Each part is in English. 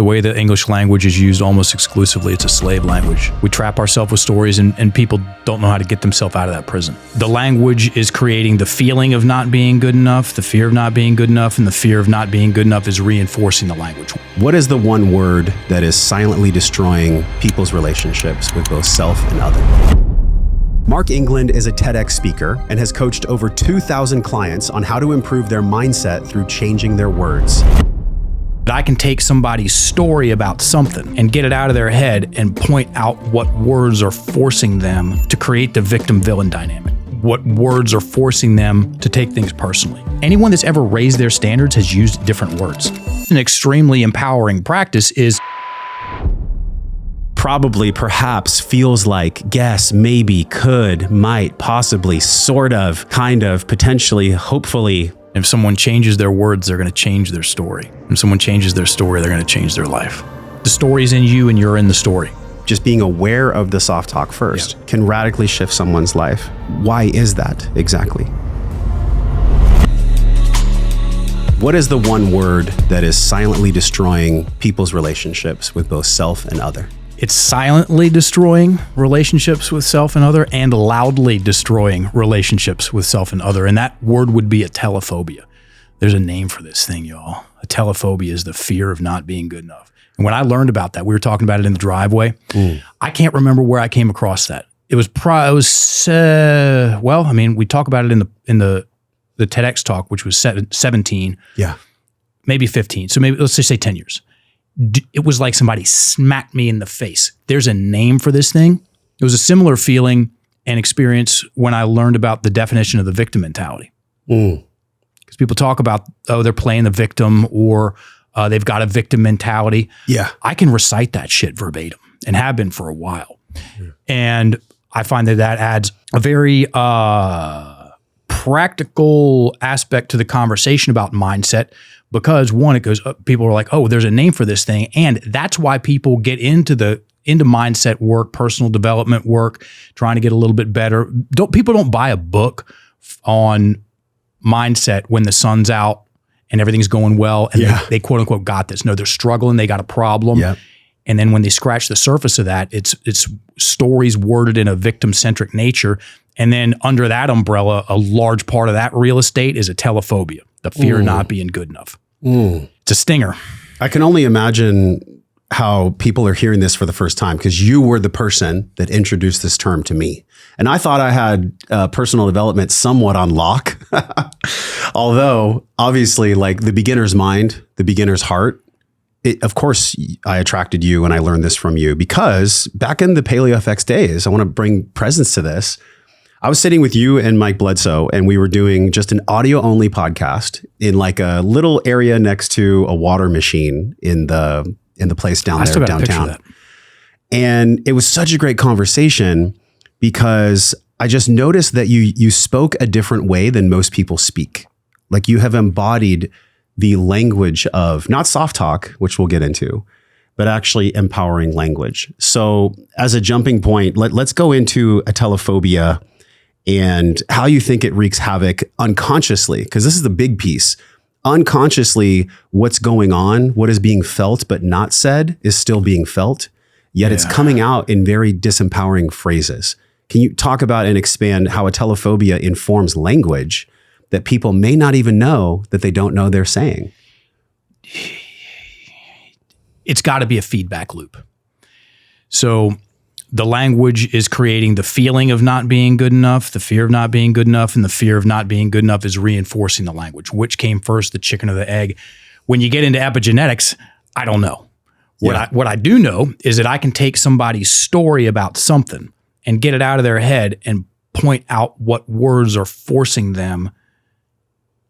The way the English language is used almost exclusively, it's a slave language. We trap ourselves with stories and people don't know how to get themselves out of that prison. The language is creating the feeling of not being good enough, the fear of not being good enough, and the fear of not being good enough is reinforcing the language. What is the one word that is silently destroying people's relationships with both self and other? Mark England is a TEDx speaker and has coached over 2,000 clients on how to improve their mindset through changing their words. I can take somebody's story about something and get it out of their head and point out what words are forcing them to create the victim-villain dynamic. What words are forcing them to take things personally. Anyone that's ever raised their standards has used different words. An extremely empowering practice is probably, perhaps, feels like, guess, maybe, could, might, possibly, sort of, kind of, potentially, hopefully. If someone changes their words, they're going to change their story. If someone changes their story, they're going to change their life. The story's in you and you're in the story. Just being aware of the soft talk first can radically shift someone's life. Why is that exactly? What is the one word that is silently destroying people's relationships with both self and other? It's silently destroying relationships with self and other and loudly destroying relationships with self and other. And that word would be a telephobia. There's a name for this thing, y'all. A telephobia is the fear of not being good enough. And when I learned about that, we were talking about it in the driveway. I can't remember where I came across that. It was we talk about it in the TEDx talk, which was 17. Yeah. Maybe 15. So maybe let's just say 10 years. It was like somebody smacked me in the face. There's a name for this thing. It was a similar feeling and experience when I learned about the definition of the victim mentality. Because people talk about, they're playing the victim or they've got a victim mentality. Yeah. I can recite that shit verbatim and have been for a while. And I find that adds a very practical aspect to the conversation about mindset. Because one, it goes, people are like, oh, there's a name for this thing. And that's why people get into mindset work, personal development work, trying to get a little bit better. People don't buy a book on mindset when the sun's out and everything's going well and they quote unquote got this. No, they're struggling. They got a problem. Yep. And then when they scratch the surface of that, it's stories worded in a victim-centric nature. And then under that umbrella, a large part of that real estate is a telephobia, the fear of not being good enough. It's a stinger. I can only imagine how people are hearing this for the first time because you were the person that introduced this term to me. And I thought I had personal development somewhat on lock. Although, obviously, like the beginner's mind, the beginner's heart, of course, I attracted you and I learned this from you because back in the PaleoFX days, I want to bring presence to this. I was sitting with you and Mike Bledsoe, and we were doing just an audio-only podcast in like a little area next to a water machine in the place down there downtown. And it was such a great conversation because I just noticed that you spoke a different way than most people speak. Like you have embodied the language of not soft talk, which we'll get into, but actually empowering language. So as a jumping point, let's go into a telephobia and how you think it wreaks havoc unconsciously, because this is the big piece. Unconsciously, what's going on, what is being felt but not said is still being felt, yet it's coming out in very disempowering phrases. Can you talk about and expand how a telephobia informs language that people may not even know that they don't know they're saying? It's got to be a feedback loop. So the language is creating the feeling of not being good enough, the fear of not being good enough, and the fear of not being good enough is reinforcing the language. Which came first, the chicken or the egg? When you get into epigenetics, I don't know. What I do know is that I can take somebody's story about something and get it out of their head and point out what words are forcing them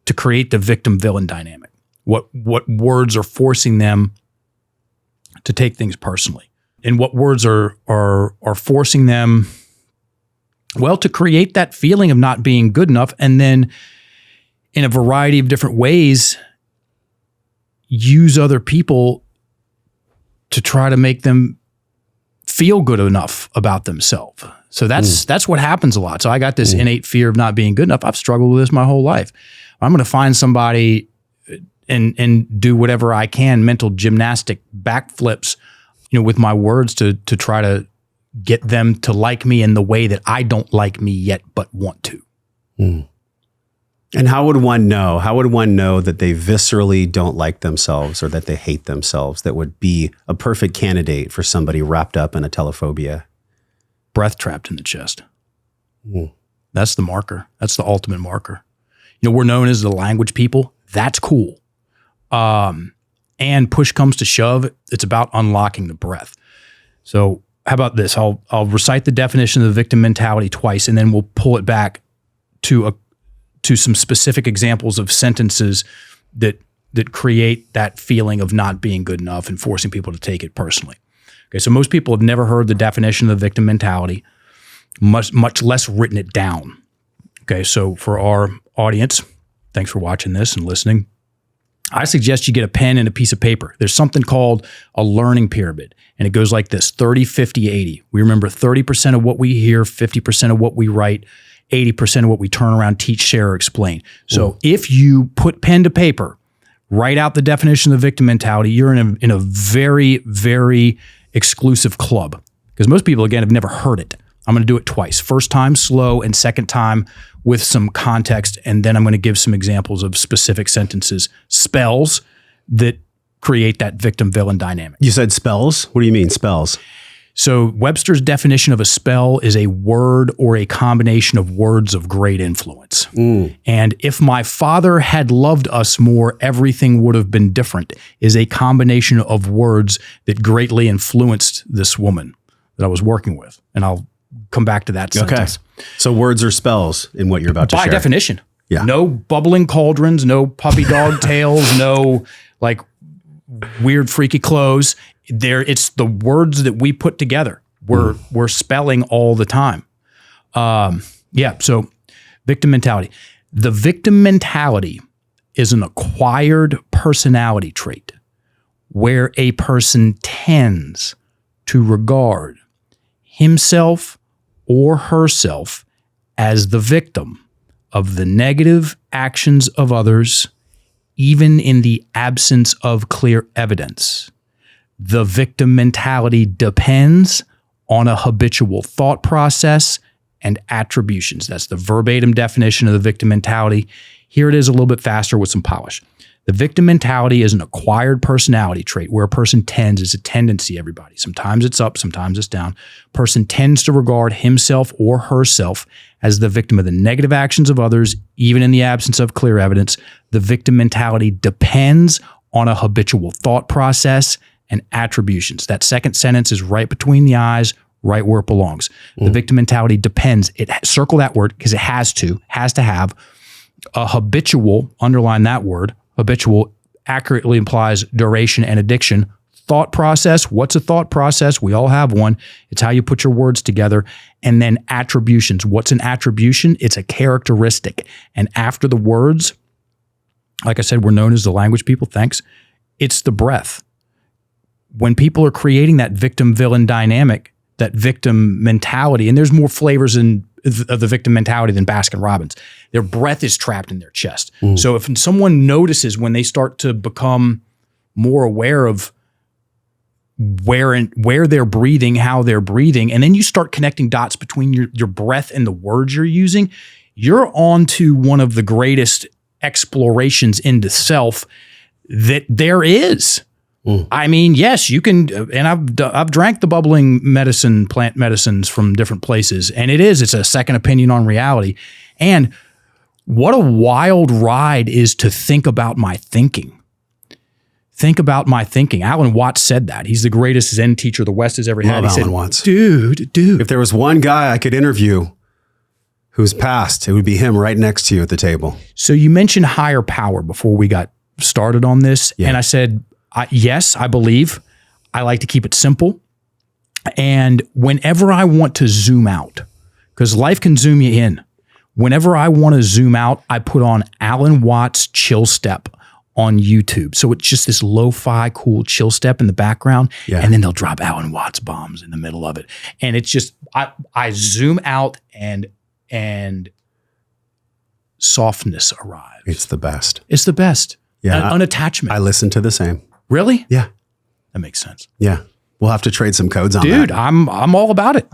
to create the victim-villain dynamic. What words are forcing them to take things personally. And what words are forcing them, well, to create that feeling of not being good enough, and then in a variety of different ways, use other people to try to make them feel good enough about themselves. So that's what happens a lot. So I got this innate fear of not being good enough. I've struggled with this my whole life. I'm going to find somebody and do whatever I can, mental gymnastic backflips, with my words to try to get them to like me in the way that I don't like me yet, but want to. Mm. And how would one know? How would one know that they viscerally don't like themselves or that they hate themselves? That would be a perfect candidate for somebody wrapped up in a telephobia. Breath trapped in the chest. Mm. That's the marker. That's the ultimate marker. We're known as the language people. That's cool. And push comes to shove, it's about unlocking the breath. So how about this? I'll recite the definition of the victim mentality twice, and then we'll pull it back to some specific examples of sentences that create that feeling of not being good enough and forcing people to take it personally. Okay, so most people have never heard the definition of the victim mentality, much less written it down. Okay, so for our audience, thanks for watching this and listening. I suggest you get a pen and a piece of paper. There's something called a learning pyramid, and it goes like this: 30, 50, 80. We remember 30% of what we hear, 50% of what we write, 80% of what we turn around, teach, share, or explain. So if you put pen to paper, write out the definition of the victim mentality, you're in a very, very exclusive club. Because most people, again, have never heard it. I'm going to do it twice. First time slow, and second time with some context, and then I'm going to give some examples of specific sentences, spells that create that victim-villain dynamic. You said spells? What do you mean, spells? So Webster's definition of a spell is a word or a combination of words of great influence. And if my father had loved us more, everything would have been different is a combination of words that greatly influenced this woman that I was working with. And I'll come back to that sentence. Okay. So words are spells in what you're about to share. By definition. Yeah. No bubbling cauldrons, no puppy dog tails, no like weird freaky clothes. It's the words that we put together. We're spelling all the time. So victim mentality. The victim mentality is an acquired personality trait where a person tends to regard himself or herself as the victim of the negative actions of others, even in the absence of clear evidence. The victim mentality depends on a habitual thought process and attributions. That's the verbatim definition of the victim mentality. Here it is a little bit faster with some polish. The victim mentality is an acquired personality trait where a person tends, it's a tendency, everybody. Sometimes it's up, sometimes it's down. Person tends to regard himself or herself as the victim of the negative actions of others, even in the absence of clear evidence. The victim mentality depends on a habitual thought process and attributions. That second sentence is right between the eyes, right where it belongs. The victim mentality depends. Circle that word because it has to have a habitual, underline that word. Habitual accurately implies duration and addiction. Thought process. What's a thought process? We all have one. It's how you put your words together. And then attributions. What's an attribution? It's a characteristic. And after the words, like I said, we're known as the language people. Thanks. It's the breath. When people are creating that victim-villain dynamic, that victim mentality, and there's more flavors of the victim mentality than Baskin-Robbins. Their breath is trapped in their chest. So if someone notices when they start to become more aware of where they're breathing, how they're breathing, and then you start connecting dots between your breath and the words you're using, you're on to one of the greatest explorations into self that there is. I mean, yes, you can, and I've drank the bubbling plant medicines from different places, and it's a second opinion on reality. And what a wild ride is to think about my thinking. Think about my thinking. Alan Watts said that. He's the greatest Zen teacher the West has ever had. He said, Watts. Dude. If there was one guy I could interview who's passed, it would be him right next to you at the table. So you mentioned higher power before we got started on this. Yeah. And I said, yes, I believe. I like to keep it simple. And whenever I want to zoom out, because life can zoom you in, whenever I want to zoom out, I put on Alan Watts Chill Step on YouTube. So it's just this lo-fi, cool chill step in the background. Yeah. And then they'll drop Alan Watts bombs in the middle of it. And it's just, I zoom out and softness arrives. It's the best. It's the best. Yeah. Unattachment. I listen to the same. Really? Yeah. That makes sense. Yeah. We'll have to trade some codes on Dude, that. I'm all about it.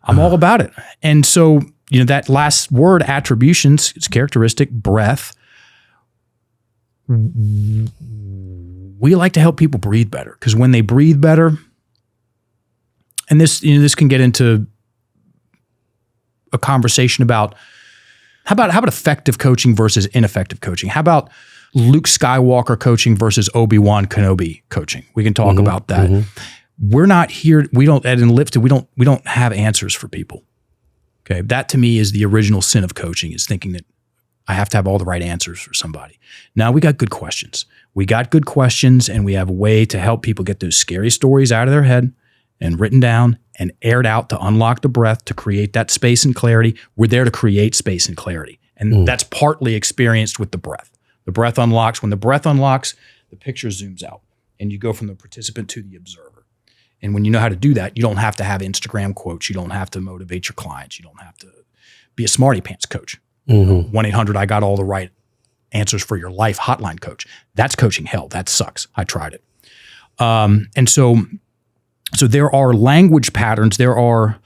I'm all about it. And so, that last word, attributions, it's characteristic, breath. We like to help people breathe better, because when they breathe better, and this can get into a conversation about how about effective coaching versus ineffective coaching? How about Luke Skywalker coaching versus Obi-Wan Kenobi coaching? We can talk about that. We're not here. We don't at Enlifted. We don't have answers for people. Okay, that to me is the original sin of coaching, is thinking that I have to have all the right answers for somebody. Now we got good questions. We got good questions, and we have a way to help people get those scary stories out of their head and written down and aired out to unlock the breath, to create that space and clarity. We're there to create space and clarity. And that's partly experienced with the breath. The breath unlocks. When the breath unlocks, the picture zooms out and you go from the participant to the observer. And when you know how to do that, you don't have to have Instagram quotes. You don't have to motivate your clients. You don't have to be a smarty pants coach. 1-800, I got all the right answers for your life hotline coach. That's coaching hell. That sucks. I tried it. And so there are language patterns. There are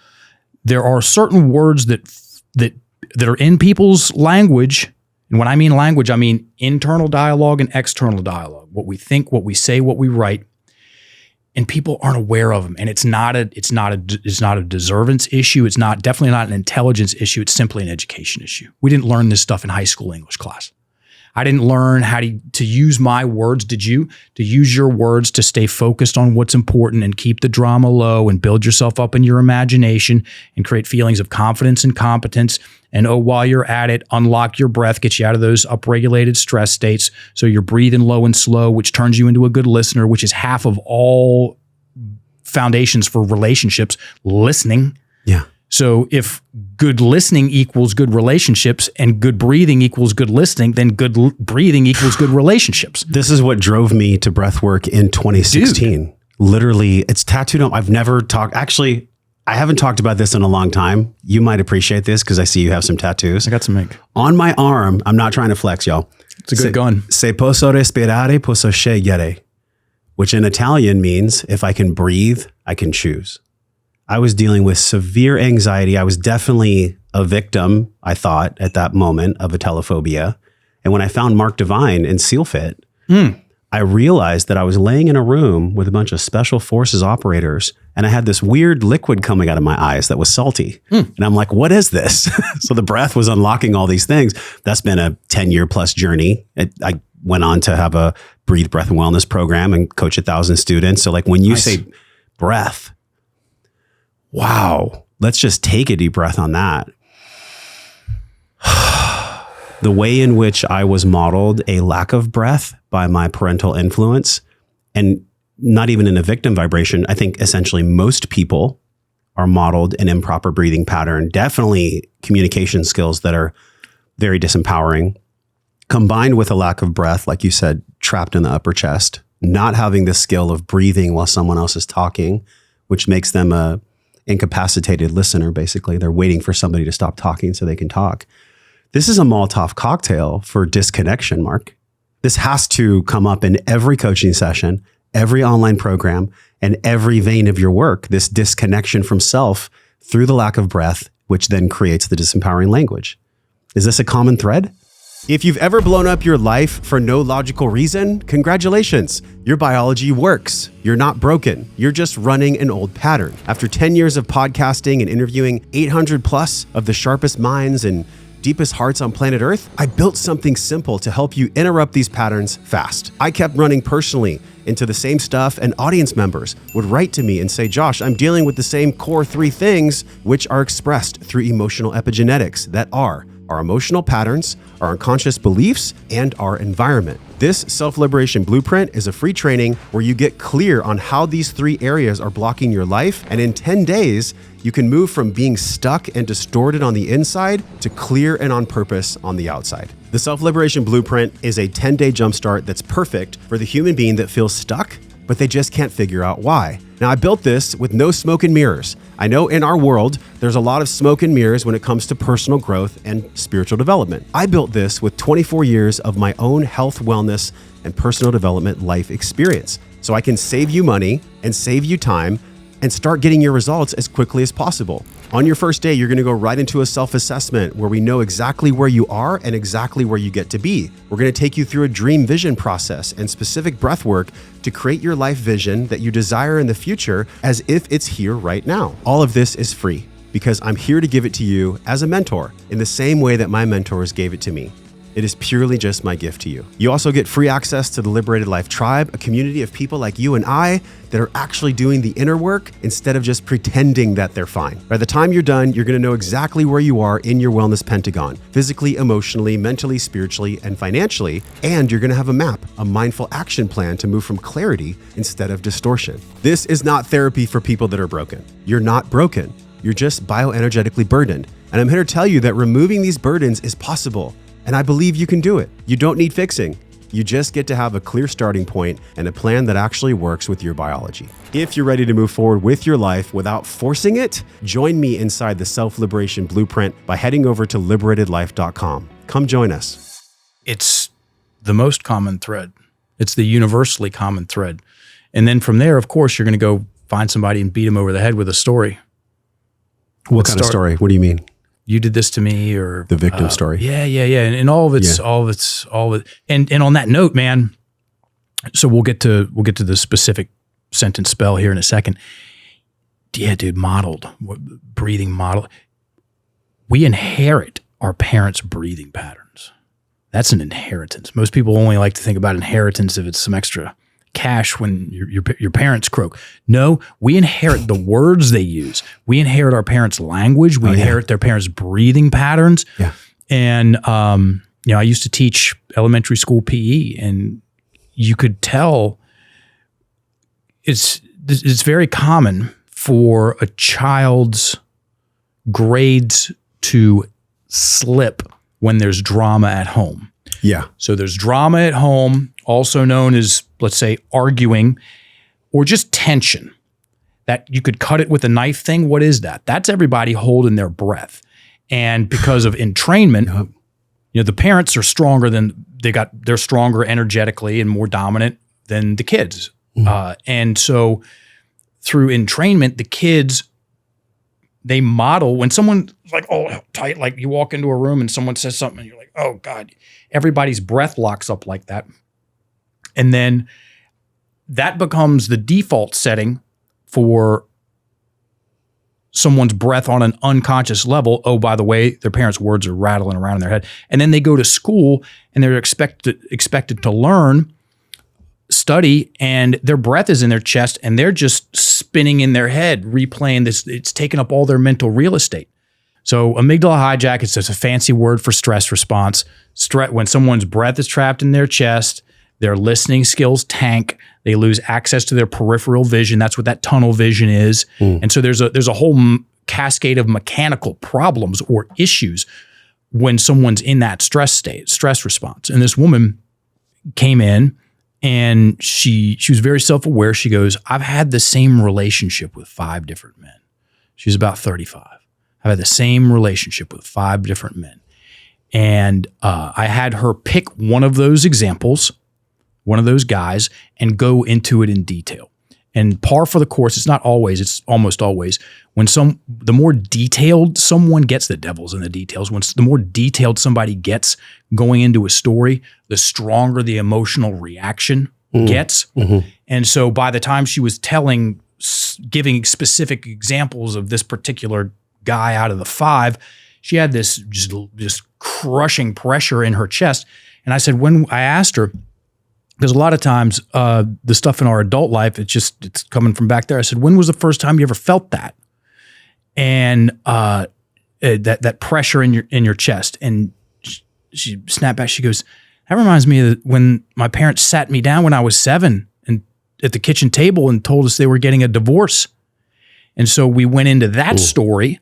certain words that are in people's language. And when I mean language, I mean internal dialogue and external dialogue. What we think, what we say, what we write. And people aren't aware of them. And it's not a deservance issue. It's definitely not an intelligence issue. It's simply an education issue. We didn't learn this stuff in high school English class. I didn't learn how to use my words. Did you? To use your words to stay focused on what's important and keep the drama low and build yourself up in your imagination and create feelings of confidence and competence. And while you're at it, unlock your breath, get you out of those upregulated stress states. So you're breathing low and slow, which turns you into a good listener, which is half of all foundations for relationships, listening. Yeah. So if good listening equals good relationships and good breathing equals good listening, then good breathing equals good relationships. This is what drove me to breathwork in 2016. Dude. Literally, it's tattooed on. I've never talked. Actually, I haven't talked about this in a long time. You might appreciate this because I see you have some tattoos. I got some ink. On my arm, I'm not trying to flex, y'all. It's a good gun. Se posso respirare, posso scegliere, which in Italian means if I can breathe, I can choose. I was dealing with severe anxiety. I was definitely a victim, I thought, at that moment of a telephobia. And when I found Mark Divine in SEALFIT, I realized that I was laying in a room with a bunch of special forces operators, and I had this weird liquid coming out of my eyes that was salty. And I'm like, what is this? So the breath was unlocking all these things. That's been a 10-year plus journey. I went on to have a Breathe Breath and Wellness program and coach 1,000 students. So like when you say breath, wow, let's just take a deep breath on that. The way in which I was modeled a lack of breath by my parental influence, and not even in a victim vibration, I think essentially most people are modeled an improper breathing pattern, definitely communication skills that are very disempowering, combined with a lack of breath, like you said, trapped in the upper chest, not having the skill of breathing while someone else is talking, which makes them a incapacitated listener. Basically, they're waiting for somebody to stop talking so they can talk. This is a Molotov cocktail for disconnection, Mark. This has to come up in every coaching session, every online program, and every vein of your work, this disconnection from self through the lack of breath, which then creates the disempowering language. Is this a common thread? If you've ever blown up your life for no logical reason, congratulations. Your biology works. You're not broken. You're just running an old pattern. After 10 years of podcasting and interviewing 800 plus of the sharpest minds and deepest hearts on planet Earth, I built something simple to help you interrupt these patterns fast. I kept running personally into the same stuff, and audience members would write to me and say, Josh, I'm dealing with the same core 3 things, which are expressed through emotional epigenetics that are our emotional patterns, our unconscious beliefs, and our environment. This self-liberation blueprint is a free training where you get clear on how these 3 areas are blocking your life, and in 10 days, you can move from being stuck and distorted on the inside to clear and on purpose on the outside. The Self-Liberation Blueprint is a 10-day jumpstart that's perfect for the human being that feels stuck, but they just can't figure out why. Now, I built this with no smoke and mirrors. I know in our world, there's a lot of smoke and mirrors when it comes to personal growth and spiritual development. I built this with 24 years of my own health, wellness, and personal development life experience. So I can save you money and save you time and start getting your results as quickly as possible. On your first day, you're going to go right into a self-assessment where we know exactly where you are and exactly where you get to be. We're going to take you through a dream vision process and specific breath work to create your life vision that you desire in the future as if it's here right now. All of this is free because I'm here to give it to you as a mentor in the same way that my mentors gave it to me. It is purely just my gift to you. You also get free access to the Liberated Life Tribe, a community of people like you and I that are actually doing the inner work instead of just pretending that they're fine. By the time you're done, you're going to know exactly where you are in your wellness pentagon, physically, emotionally, mentally, spiritually, and financially. And you're going to have a map, a mindful action plan to move from clarity instead of distortion. This is not therapy for people that are broken. You're not broken. You're just bioenergetically burdened. And I'm here to tell you that removing these burdens is possible. And I believe you can do it. You don't need fixing. You just get to have a clear starting point and a plan that actually works with your biology. If you're ready to move forward with your life without forcing it, join me inside the Self-Liberation Blueprint by heading over to liberatedlife.com. Come join us. It's the most common thread. It's the universally common thread. And then from there, of course, you're going to go find somebody and beat them over the head with a story. What kind of story? What do you mean? You did this to me, or the victim story. Yeah. And all of it. And on that note, man, so we'll get to the specific sentence spell here in a second. Yeah, dude, breathing model. We inherit our parents' breathing patterns. That's an inheritance. Most people only like to think about inheritance if it's some extra cash when your parents croak. No, we inherit the words they use. We inherit our parents' language. We inherit their parents' breathing patterns. Yeah. And I used to teach elementary school PE, and you could tell it's very common for a child's grades to slip when there's drama at home. Yeah. So there's drama at home, also known as, let's say, arguing or just tension. That you could cut it with a knife thing. What is that? That's everybody holding their breath. And because of entrainment, the parents are stronger they're stronger energetically and more dominant than the kids. And so through entrainment, the kids, they model when someone's like, oh, tight, like you walk into a room and someone says something and you're like, oh God, everybody's breath locks up like that. And then that becomes the default setting for someone's breath on an unconscious level. Oh, by the way, their parents' words are rattling around in their head. And then they go to school and they're expected to learn, study, and their breath is in their chest and they're just spinning in their head, replaying this. It's taking up all their mental real estate. So amygdala hijack is just a fancy word for stress response. When someone's breath is trapped in their chest, their listening skills tank. They lose access to their peripheral vision. That's what that tunnel vision is. And so there's a whole cascade of mechanical problems or issues when someone's in that stress response. And this woman came in and she was very self-aware. She goes, I've had the same relationship with 5 different men. She's about 35. I've had the same relationship with 5 different men. And I had her pick one of those examples, one of those guys, and go into it in detail. And par for the course, it's not always, it's almost always, the more detailed someone gets, the devil's in the details, the more detailed somebody gets going into a story, the stronger the emotional reaction gets. And so by the time she was giving specific examples of this particular guy out of the 5, she had this just crushing pressure in her chest. And I said, when I asked her, because a lot of times the stuff in our adult life, it's coming from back there. I said, when was the first time you ever felt that? And that pressure in your chest. And she snapped back. She goes, that reminds me of when my parents sat me down when I was 7 and at the kitchen table and told us they were getting a divorce. And so we went into that story,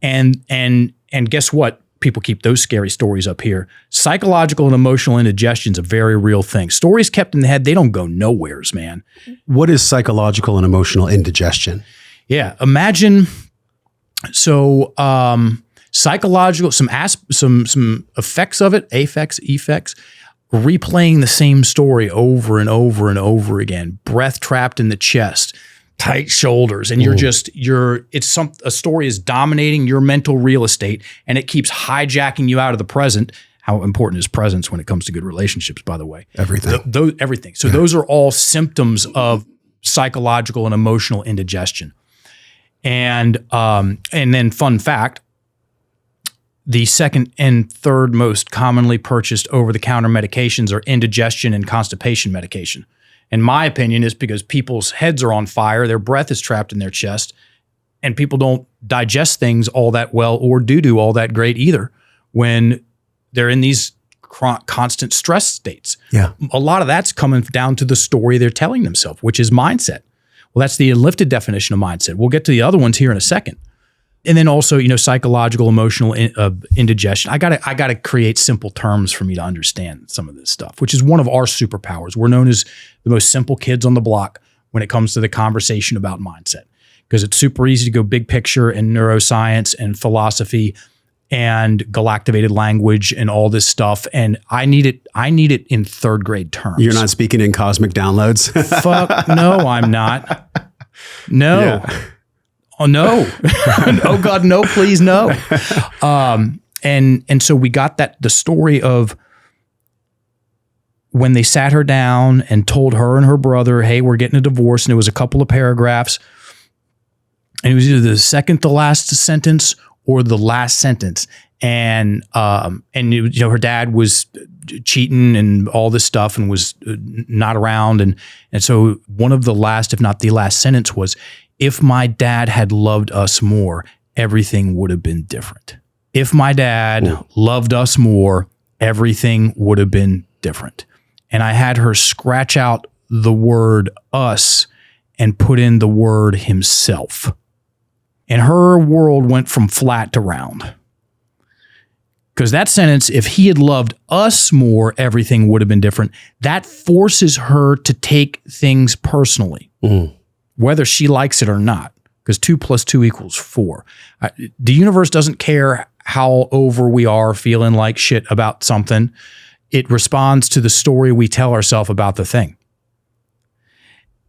and guess what? People keep those scary stories up here. Psychological and emotional indigestion is a very real thing. Stories kept in the head, they don't go nowheres, man. What is psychological and emotional indigestion? Yeah, imagine. So psychological, some effects of it, effects replaying the same story over and over and over again, breath trapped in the chest, tight shoulders, and a story is dominating your mental real estate, and it keeps hijacking you out of the present. How important is presence when it comes to good relationships, by the way? Everything. Everything. So those are all symptoms of psychological and emotional indigestion. And then fun fact, the second and third most commonly purchased over-the-counter medications are indigestion and constipation medication. In my opinion, is because people's heads are on fire, their breath is trapped in their chest, and people don't digest things all that well or do all that great either when they're in these constant stress states. Yeah. A lot of that's coming down to the story they're telling themselves, which is mindset. Well, that's the Enlifted definition of mindset. We'll get to the other ones here in a second. And then also, psychological, emotional indigestion. I gotta create simple terms for me to understand some of this stuff, which is one of our superpowers. We're known as the most simple kids on the block when it comes to the conversation about mindset, because it's super easy to go big picture and neuroscience and philosophy and galactivated language and all this stuff. And I need it in third grade terms. You're not speaking in cosmic downloads? Fuck, no, I'm not. No. Yeah. Oh, no. Oh, God, no, please, no. And so we got the story of when they sat her down and told her and her brother, hey, we're getting a divorce. And it was a couple of paragraphs. And it was either the second to last sentence or the last sentence. And her dad was cheating and all this stuff and was not around. And so one of the last, if not the last sentence was, if my dad had loved us more, everything would have been different. If my dad loved us more, everything would have been different. And I had her scratch out the word us and put in the word himself. And her world went from flat to round. Because that sentence, if he had loved us more, everything would have been different. That forces her to take things personally, whether she likes it or not, because 2 + 2 = 4. The universe doesn't care how over we are feeling like shit about something. It responds to the story we tell ourselves about the thing.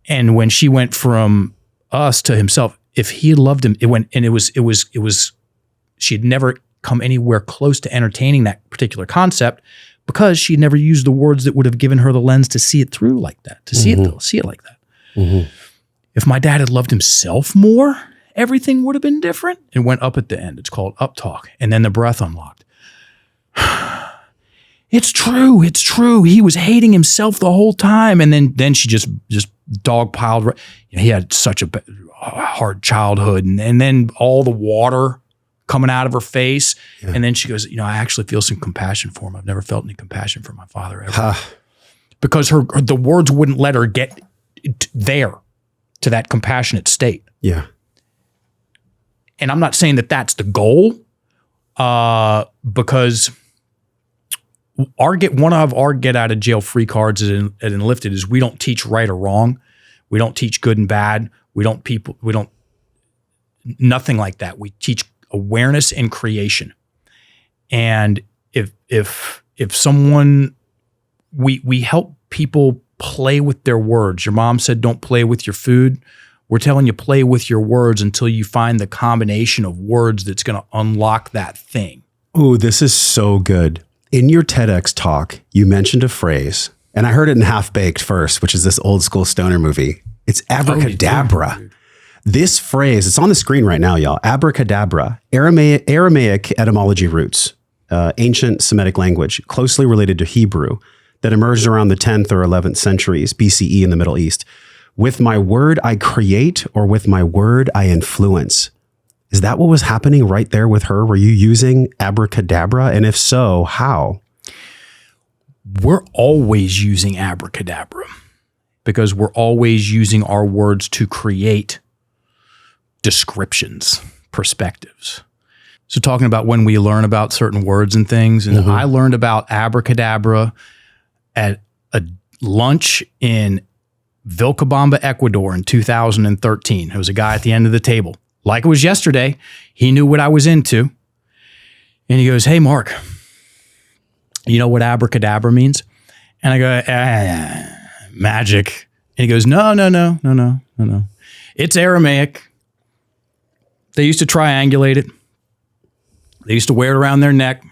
And when she went from us to himself, if he had loved him, it went, and it was, she had never come anywhere close to entertaining that particular concept because she'd never used the words that would have given her the lens to see it through like that, to see it like that. Mm-hmm. If my dad had loved himself more, everything would have been different. It went up at the end. It's called up talk. And then the breath unlocked. It's true. It's true. He was hating himself the whole time. And then she just dogpiled. He had such a hard childhood. And then all the water coming out of her face. Yeah. And then she goes, I actually feel some compassion for him. I've never felt any compassion for my father ever. Because the words wouldn't let her get there to that compassionate state. Yeah. And I'm not saying that that's the goal, because one of our get out of jail free cards at Enlifted is we don't teach right or wrong. We don't teach good and bad. We don't nothing like that. We teach awareness and creation. And if someone, we help people play with their words. Your mom said, don't play with your food. We're telling you, play with your words until you find the combination of words that's going to unlock that thing. Ooh, this is so good. In your TEDx talk, you mentioned a phrase, and I heard it in Half Baked first, which is this old school stoner movie. It's abracadabra. Oh, this phrase, it's on the screen right now, y'all. Abracadabra, Aramaic etymology roots, ancient Semitic language, closely related to Hebrew, that emerged around the 10th or 11th centuries BCE in the Middle East. With my word I create, or with my word I influence. Is that what was happening right there with her? Were you using abracadabra? And if so, how? We're always using abracadabra because we're always using our words to create descriptions, perspectives. So talking about when we learn about certain words and things, and I learned about abracadabra at a lunch in Vilcabamba, Ecuador in 2013. There was a guy at the end of the table. Like it was yesterday, he knew what I was into. And he goes, hey, Mark, you know what abracadabra means? And I go, magic. And he goes, no. It's Aramaic. They used to triangulate it. They used to wear it around their neck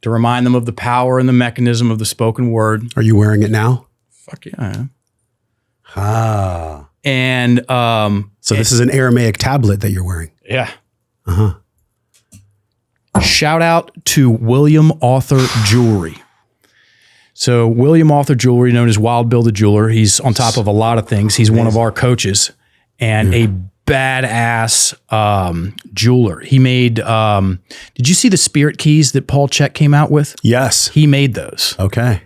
to remind them of the power and the mechanism of the spoken word. Are you wearing it now? Fuck yeah, I am. Ah. And so this is an Aramaic tablet that you're wearing. yeah. Uh-huh. Shout out to William Author Jewelry. So William Author Jewelry, known as Wild Bill the Jeweler, he's on top of a lot of things. He's one of our coaches and a badass jeweler. He made, did you see the spirit keys that Paul Check came out with? Yes. He made those. Okay.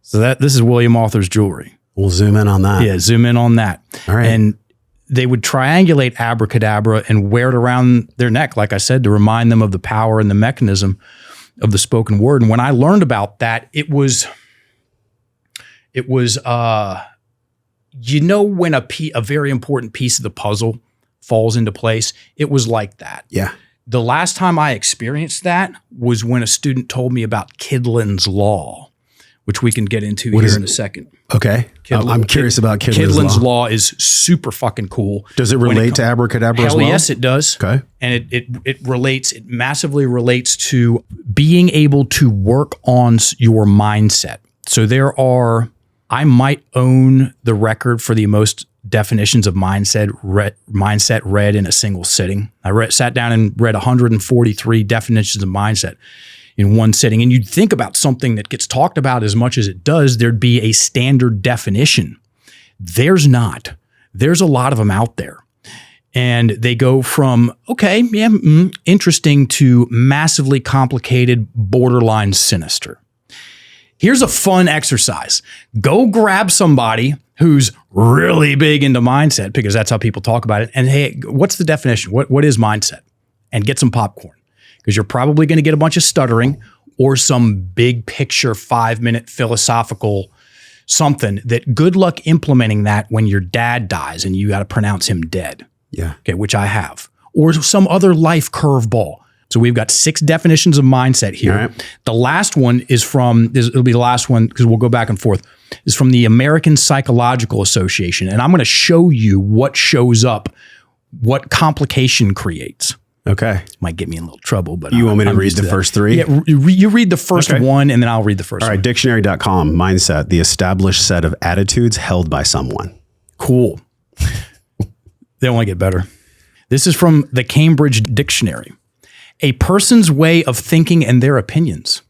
So this is William Author's Jewelry. We'll zoom in on that. Yeah, zoom in on that. All right. And they would triangulate Abracadabra and wear it around their neck, like I said, to remind them of the power and the mechanism of the spoken word. And when I learned about that, it was you know, when a very important piece of the puzzle falls into place, it was like that. Yeah. The last time I experienced that was when a student told me about Kydland's Law, which we can get into here in a second. Okay. I'm curious about Kydland's Law is super fucking cool. Does it relate to Abracadabra as well? Yes, it does. Okay. And it massively relates to being able to work on your mindset. So I might own the record for the most definitions of mindset read in a single sitting. I sat down and read 143 definitions of mindset in one sitting. And you'd think about something that gets talked about as much as it does, there'd be a standard definition. There's not. There's a lot of them out there. And they go from, interesting to massively complicated, borderline sinister. Here's a fun exercise. Go grab somebody who's really big into mindset, because that's how people talk about it. And hey, what's the definition? What is mindset? And get some popcorn, because you're probably going to get a bunch of stuttering or some big picture 5-minute philosophical something that good luck implementing that when your dad dies and you got to pronounce him dead. Yeah. Okay, which I have. Or some other life curveball. So we've got 6 definitions of mindset here. Right. The last one it'll be the last one because we'll go back and forth, is from the American Psychological Association. And I'm going to show you what shows up, what complication creates. Okay. Might get me in a little trouble, but you want me to read the first 3? Yeah, you read the first one and then I'll read the first one. All right, dictionary.com, mindset, the established set of attitudes held by someone. Cool. They only get better. This is from the Cambridge Dictionary. A person's way of thinking and their opinions.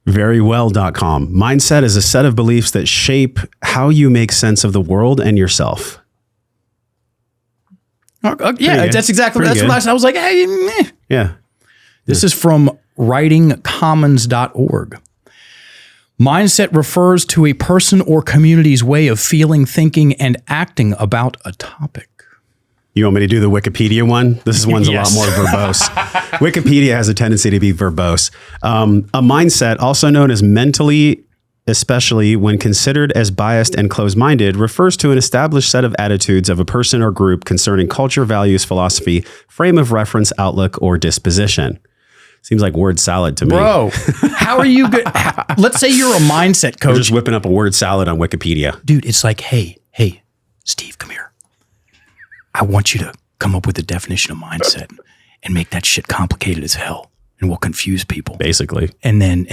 Verywell.com. Mindset is a set of beliefs that shape how you make sense of the world and yourself. Yeah, that's exactly what I was like, hey, meh. Yeah. This is from writingcommons.org. Mindset refers to a person or community's way of feeling, thinking, and acting about a topic. You want me to do the Wikipedia one? This one's Yes. a lot more verbose. Wikipedia has a tendency to be verbose. A mindset, also known as mentally, especially when considered as biased and closed-minded, refers to an established set of attitudes of a person or group concerning culture, values, philosophy, frame of reference, outlook, or disposition. Seems like word salad to me. Bro, how are you good? Let's say you're a mindset coach. We're just whipping up a word salad on Wikipedia. Dude, it's like, hey, Steve, come here. I want you to come up with the definition of mindset and make that shit complicated as hell, and we'll confuse people. Basically. And then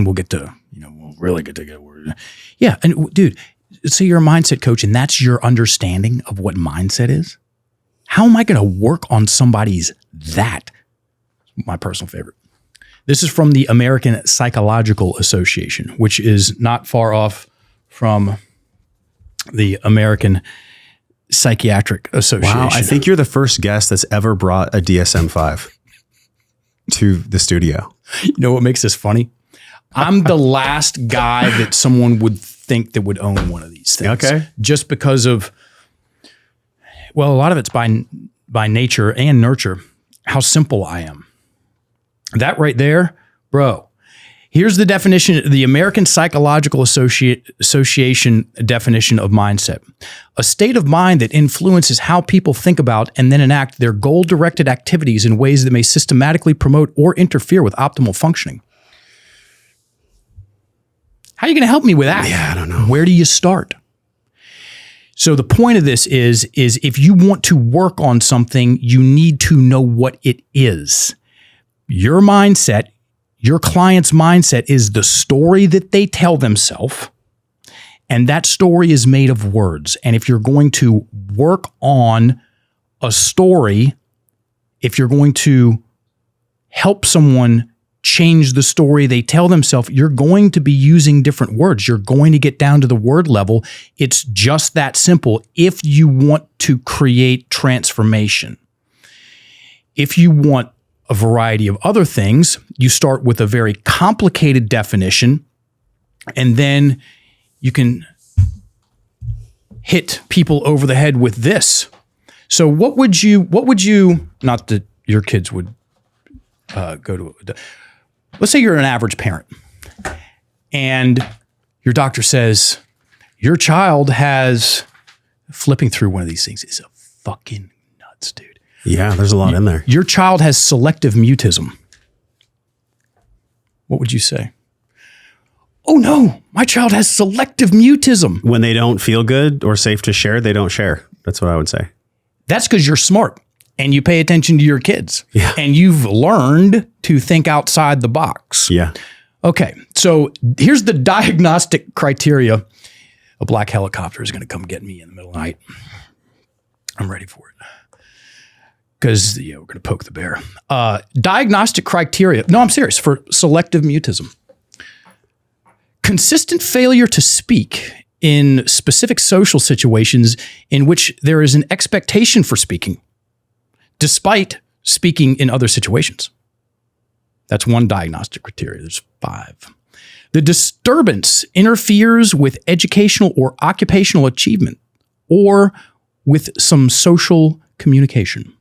we'll get to, we'll really get to get word. Yeah. And dude, so you're a mindset coach and that's your understanding of what mindset is. How am I going to work on somebody's that? My personal favorite. This is from the American Psychological Association, which is not far off from the American Psychiatric Association. Wow, I think you're the first guest that's ever brought a DSM-5 to the studio. You know what makes this funny? I'm the last guy that someone would think that would own one of these things. Okay. Just because of, well, a lot of it's by nature and nurture, how simple I am. That right there, bro. Here's the definition, the American Psychological Association definition of mindset. A state of mind that influences how people think about and then enact their goal-directed activities in ways that may systematically promote or interfere with optimal functioning. How are you going to help me with that? Yeah, I don't know. Where do you start? So the point of this is if you want to work on something, you need to know what it is. Your mindset, your client's mindset is the story that they tell themselves. And that story is made of words. And if you're going to work on a story, if you're going to help someone change the story they tell themselves, you're going to be using different words. You're going to get down to the word level. It's just that simple if you want to create transformation. If you want a variety of other things, you start with a very complicated definition, and then you can hit people over the head with this. So what would you, not that your kids would go to, let's say you're an average parent and your doctor says, your child has, flipping through one of these things is a fucking nuts, dude. Yeah, there's a lot in there. Your child has selective mutism. What would you say? Oh no, my child has selective mutism. When they don't feel good or safe to share, they don't share. That's what I would say. That's because you're smart and you pay attention to your kids. Yeah. And you've learned to think outside the box. Yeah. Okay, so here's the diagnostic criteria. A black helicopter is going to come get me in the middle of the night. I'm ready for it. Because, we're going to poke the bear. Diagnostic criteria. No, I'm serious. For selective mutism. Consistent failure to speak in specific social situations in which there is an expectation for speaking, despite speaking in other situations. That's one diagnostic criteria. There's 5. The disturbance interferes with educational or occupational achievement or with some social communication.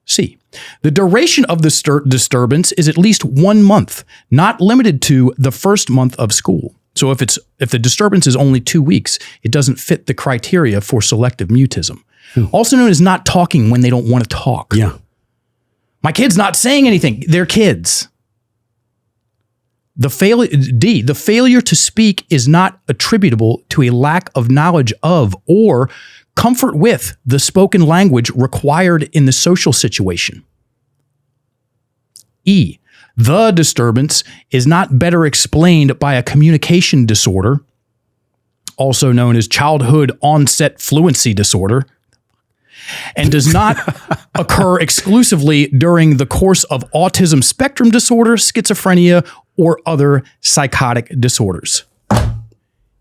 C. The duration of the disturbance is at least 1 month, not limited to the first month of school. So if the disturbance is only 2 weeks, it doesn't fit the criteria for selective mutism. Also known as not talking when they don't want to talk. Yeah. My kid's not saying anything. They're kids. The failure to speak is not attributable to a lack of knowledge of or comfort with the spoken language required in the social situation. E. The disturbance is not better explained by a communication disorder, also known as childhood onset fluency disorder, and does not occur exclusively during the course of autism spectrum disorder, schizophrenia, or other psychotic disorders.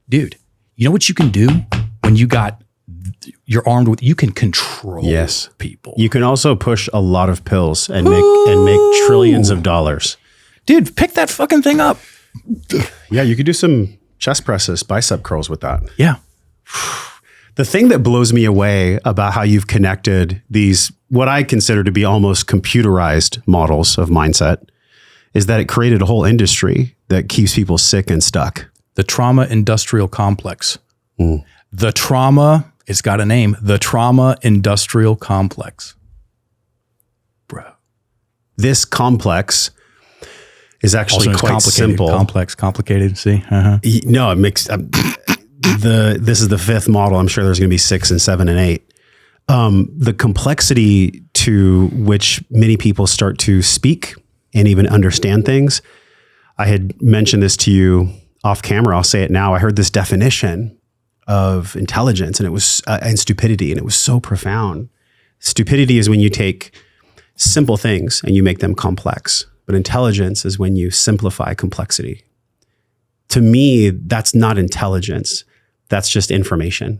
Dude, you know what you can do when you're armed with, you can control people. You can also push a lot of pills and make trillions of dollars. Dude, pick that fucking thing up. Yeah, you could do some chest presses, bicep curls with that. Yeah. The thing that blows me away about how you've connected these, what I consider to be almost computerized models of mindset, is that it created a whole industry that keeps people sick and stuck. The trauma industrial complex. The trauma, it's got a name, the trauma industrial complex. Bro. This complex is actually also quite simple. Complicated, see? Uh-huh. No, it makes... this is the 5th model. I'm sure there's going to be 6 and 7 and 8. The complexity to which many people start to speak and even understand things. I had mentioned this to you off camera. I'll say it now. I heard this definition of intelligence and it was and stupidity, and it was so profound. Stupidity is when you take simple things and you make them complex, but intelligence is when you simplify complexity. To me, that's not intelligence. That's just information.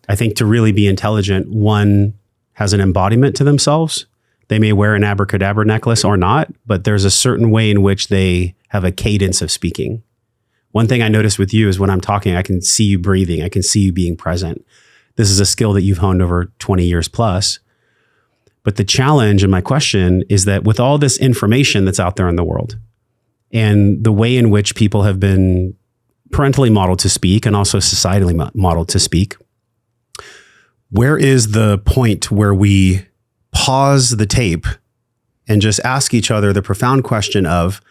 I think to really be intelligent, one has an embodiment to themselves. They may wear an abracadabra necklace or not, but there's a certain way in which they have a cadence of speaking. One thing I noticed with you is when I'm talking, I can see you breathing. I can see you being present. This is a skill that you've honed over 20 years plus. But the challenge and my question is that with all this information that's out there in the world and the way in which people have been parentally modeled to speak and also societally modeled to speak, where is the point where we pause the tape and just ask each other the profound question of,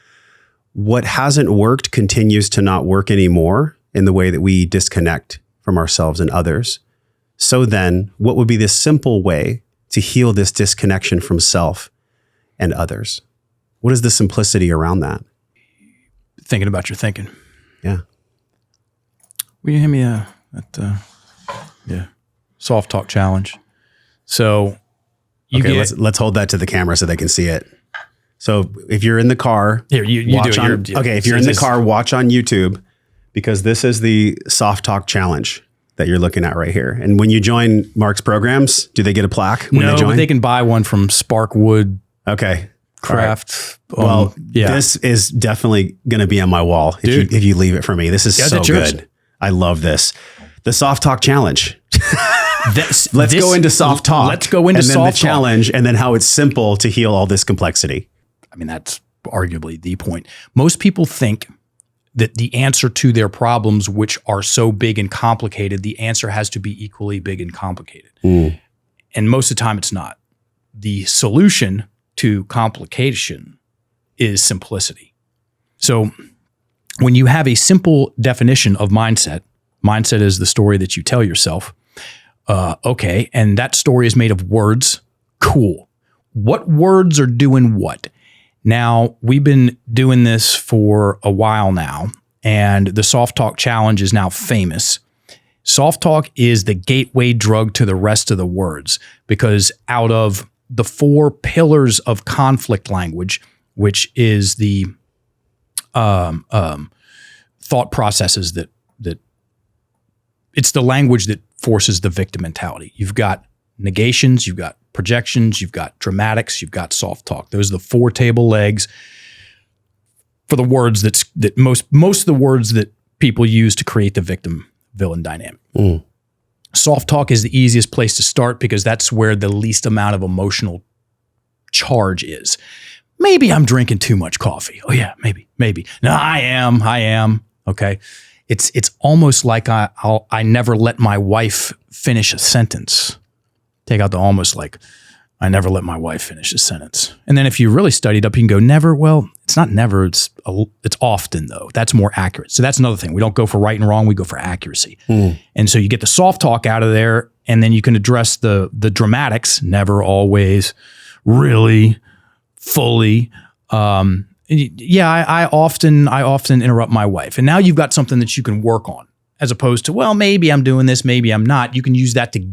what hasn't worked continues to not work anymore in the way that we disconnect from ourselves and others. So then, what would be the simple way to heal this disconnection from self and others? What is the simplicity around that? Thinking about your thinking. Yeah. Will you hand me that soft talk challenge? So let's hold that to the camera so they can see it. So if you're in the car, here you watch do it. on, okay, if you're in the car, watch on YouTube, because this is the soft talk challenge that you're looking at right here. And when you join Mark's programs, do they get a plaque when they join? But they can buy one from Sparkwood. Okay. Craft. Well, this is definitely going to be on my wall if you leave it for me. This is so good. I love this. The soft talk challenge. Let's go into soft talk. Let's go into soft talk. And then the challenge, and then how it's simple to heal all this complexity. I mean, that's arguably the point. Most people think that the answer to their problems, which are so big and complicated, the answer has to be equally big and complicated. And most of the time it's not. The solution to complication is simplicity. So when you have a simple definition of mindset is the story that you tell yourself. Okay, and that story is made of words. Cool. What words are doing what? Now, we've been doing this for a while now, and the Soft Talk Challenge is now famous. Soft talk is the gateway drug to the rest of the words, because out of the 4 pillars of conflict language, which is the thought processes that it's the language that forces the victim mentality. You've got negations, you've got projections, you've got dramatics, you've got soft talk. Those are the 4 table legs for the words that most of the words that people use to create the victim villain dynamic. Soft talk is the easiest place to start because that's where the least amount of emotional charge is. Maybe I'm drinking too much coffee. Oh yeah, maybe. No, I am. Okay. It's almost like I never let my wife finish a sentence. Take out the almost, like I never let my wife finish a sentence. And then if you really studied up, you can go never. Well, it's not never. It's often though. That's more accurate. So that's another thing. We don't go for right and wrong. We go for accuracy. And so you get the soft talk out of there, and then you can address the dramatics. Never, always, really, fully. I often interrupt my wife. And now you've got something that you can work on, as opposed to, well, maybe I'm doing this, maybe I'm not. You can use that to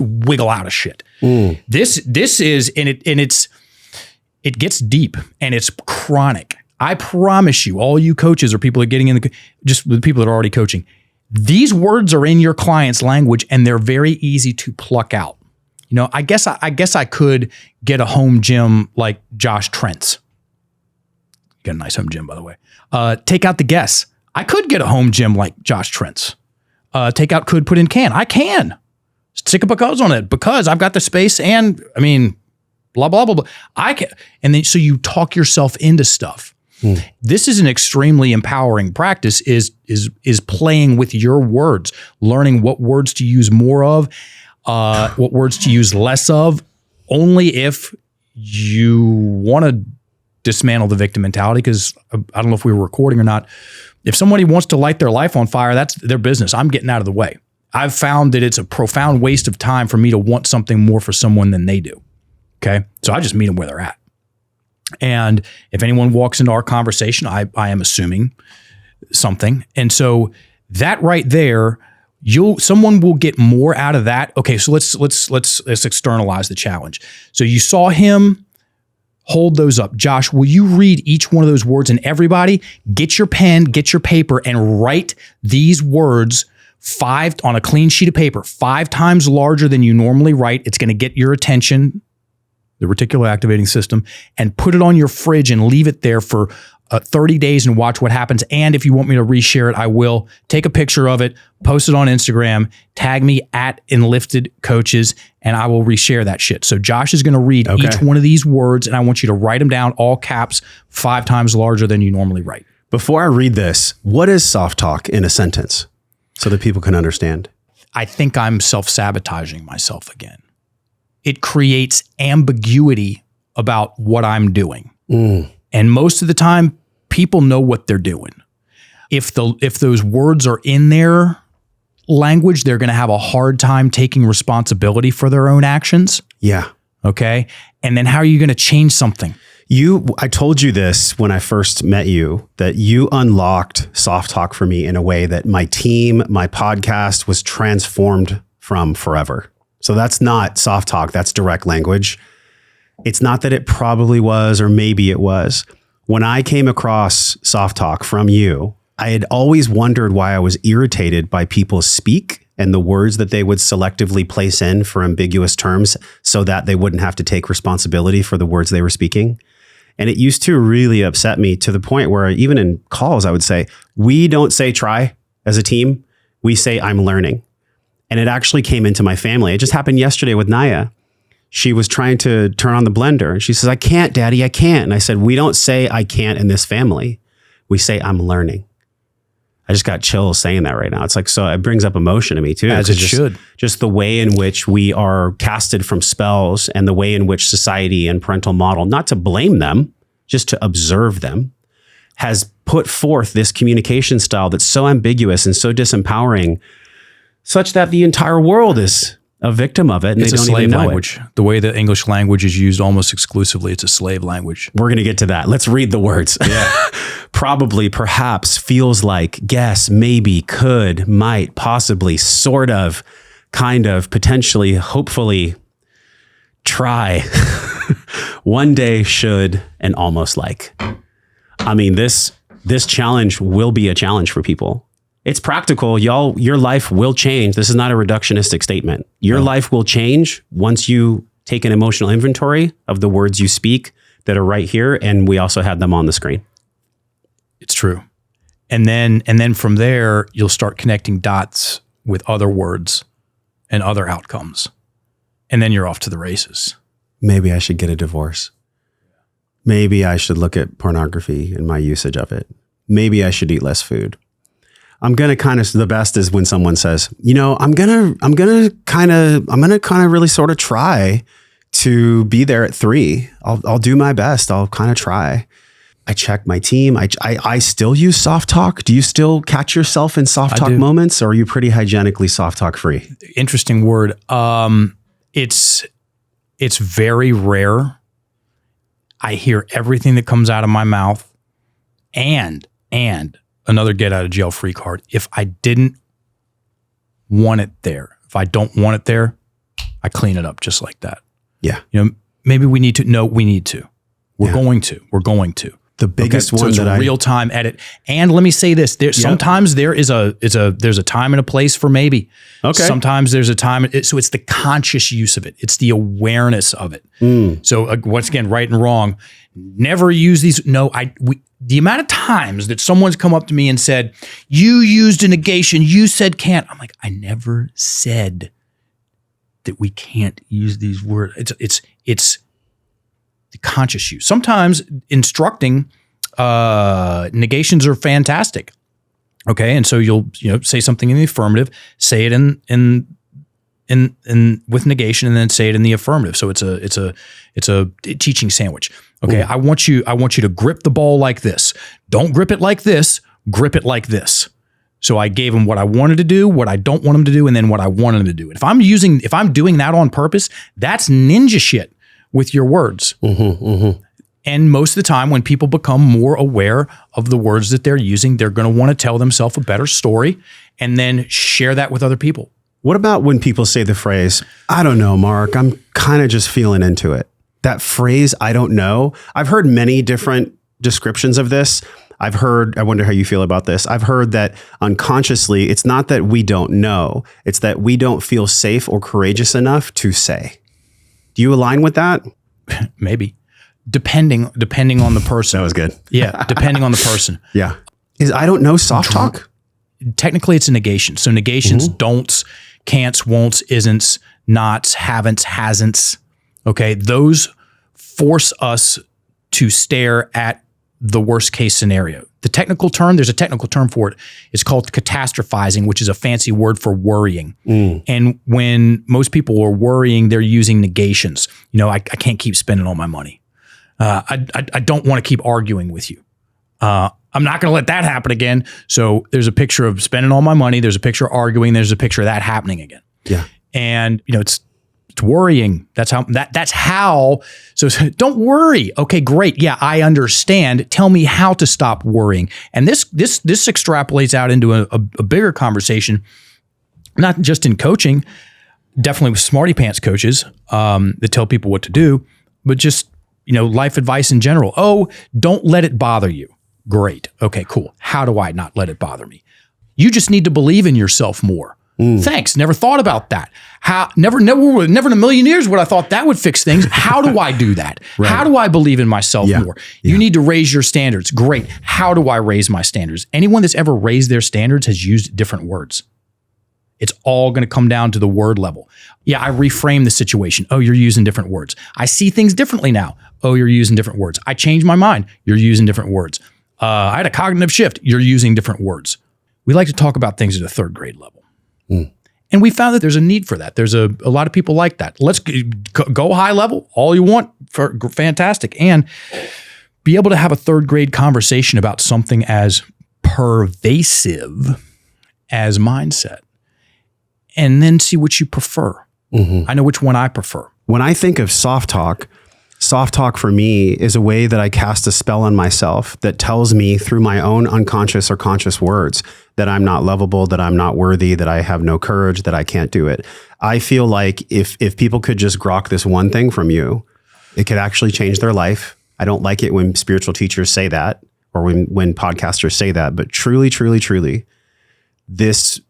wiggle out of shit. This is, and it gets deep and it's chronic. I promise you, all you coaches or people that are getting in just the people that are already coaching, these words are in your client's language and they're very easy to pluck out. You know, I guess I could get a home gym like Josh Trent's. Got a nice home gym, by the way. Take out the guess. I could get a home gym like Josh Trent's. Take out could, put in can. I can. Stick a because on it because I've got the space and, I mean, blah, blah, blah, blah. I can. And then, so you talk yourself into stuff. This is an extremely empowering practice, is playing with your words, learning what words to use more of, what words to use less of, only if you want to dismantle the victim mentality. Because I don't know if we were recording or not. If somebody wants to light their life on fire, that's their business. I'm getting out of the way. I've found that it's a profound waste of time for me to want something more for someone than they do. Okay. So I just meet them where they're at. And if anyone walks into our conversation, I am assuming something. And so that right there, someone will get more out of that. Okay. So let's externalize the challenge. So you saw him hold those up. Josh, will you read each one of those words? And everybody, get your pen, get your paper, and write these words 5 on a clean sheet of paper, 5 times larger than you normally write. It's going to get your attention, the reticular activating system, and put it on your fridge and leave it there for 30 days and watch what happens. And if you want me to reshare it, I will. Take a picture of it, post it on Instagram, tag me at Enlifted Coaches, and I will reshare that shit. So Josh is going to read each one of these words, and I want you to write them down, all caps, 5 times larger than you normally write. Before I read this, what is soft talk in a sentence so that people can understand? I think I'm self-sabotaging myself again. It creates ambiguity about what I'm doing. And most of the time, people know what they're doing. If those words are in their language, they're going to have a hard time taking responsibility for their own actions. Yeah. Okay. And then how are you going to change something? I told you this when I first met you, that you unlocked soft talk for me in a way that my team, my podcast was transformed from forever. So that's not soft talk. That's direct language. It's not that it probably was, or maybe it was. When I came across soft talk from you, I had always wondered why I was irritated by people's speak and the words that they would selectively place in for ambiguous terms so that they wouldn't have to take responsibility for the words they were speaking. And it used to really upset me to the point where even in calls, I would say, we don't say try as a team. We say I'm learning. And it actually came into my family. It just happened yesterday with Naya. She was trying to turn on the blender and she says, I can't, Daddy, I can't. And I said, we don't say I can't in this family. We say I'm learning. I just got chills saying that right now. It's like, so it brings up emotion to me too. As it should. Just the way in which we are casted from spells and the way in which society and parental model, not to blame them, just to observe them, has put forth this communication style that's so ambiguous and so disempowering, such that the entire world is a victim of it and it's they don't a slave even know language. it. The way the English language is used almost exclusively, it's a slave language. We're going to get to that. Let's read the words. Yeah. Probably, perhaps, feels like, guess, maybe, could, might, possibly, sort of, kind of, potentially, hopefully, try, one day, should, and almost like. I mean, this challenge will be a challenge for people. It's practical, y'all. Your life will change. This is not a reductionistic statement. Your life will change once you take an emotional inventory of the words you speak that are right here, and we also have them on the screen. It's true. And then from there, you'll start connecting dots with other words and other outcomes. And then you're off to the races. Maybe I should get a divorce. Maybe I should look at pornography and my usage of it. Maybe I should eat less food. The best is when someone says, I'm gonna kind of really sort of try to be there at 3. I'll do my best. I'll kind of try. I check my team. I still use soft talk. Do you still catch yourself in soft talk moments, or are you pretty hygienically soft talk free? Interesting word. It's very rare. I hear everything that comes out of my mouth, and another get out of jail free card. If I didn't want it there, if I don't want it there, I clean it up just like that. Yeah. Maybe we need to. No, we need to. We're going to. The biggest one so it's a real time edit. And let me say this: sometimes there's a time and a place for maybe. Okay. Sometimes there's a time. So it's the conscious use of it. It's the awareness of it. So once again, right and wrong. Never use these. No, the amount of times that someone's come up to me and said, "You used a negation. You said can't." I'm like, I never said that we can't use these words. It's the conscious use. Sometimes instructing negations are fantastic. Okay, and so you'll say something in the affirmative, say it in with negation, and then say it in the affirmative. So it's a teaching sandwich. Okay, I want you to grip the ball like this. Don't grip it like this. Grip it like this. So I gave him what I wanted to do, what I don't want him to do, and then what I wanted him to do. If I'm doing that on purpose, that's ninja shit with your words. And most of the time when people become more aware of the words that they're using, they're going to want to tell themselves a better story and then share that with other people. What about when people say the phrase, I don't know, Mark, I'm kind of just feeling into it. That phrase, I don't know. I've heard many different descriptions of this. I wonder how you feel about this. I've heard that unconsciously, it's not that we don't know. It's that we don't feel safe or courageous enough to say. Do you align with that? Maybe. Depending on the person. That was good. Yeah, depending on the person. Yeah. Is I don't know soft talk? Technically, it's a negation. So negations, don'ts, can'ts, won'ts, isn'ts, nots, haven'ts, hasn'ts. Okay, those force us to stare at the worst case scenario. There's a technical term for it. It's called catastrophizing, which is a fancy word for worrying. And when most people are worrying, they're using negations. I can't keep spending all my money. I don't want to keep arguing with you. I'm not going to let that happen again. So there's a picture of spending all my money. There's a picture of arguing. There's a picture of that happening again. Yeah. And it's worrying. That's how. So don't worry. Okay, great. Yeah, I understand. Tell me how to stop worrying. And this extrapolates out into a bigger conversation, not just in coaching, definitely with smarty pants coaches that tell people what to do, but just, life advice in general. Oh, don't let it bother you. Great. Okay, cool. How do I not let it bother me? You just need to believe in yourself more. Thanks. Never thought about that. Never in a million years would I thought that would fix things. How do I do that? Right. How do I believe in myself more? You need to raise your standards. Great. How do I raise my standards? Anyone that's ever raised their standards has used different words. It's all going to come down to the word level. Yeah, I reframe the situation. Oh, you're using different words. I see things differently now. Oh, you're using different words. I changed my mind. You're using different words. I had a cognitive shift. You're using different words. We like to talk about things at a third grade level. And we found that there's a need for that. There's a lot of people like that. Let's go high level, all you want, fantastic. And be able to have a third grade conversation about something as pervasive as mindset. And then see what you prefer. I know which one I prefer. When I think of soft talk for me is a way that I cast a spell on myself that tells me through my own unconscious or conscious words that I'm not lovable, that I'm not worthy, that I have no courage, that I can't do it. I feel like if people could just grok this one thing from you, it could actually change their life. I don't like it when spiritual teachers say that or when podcasters say that, but truly, truly, truly, this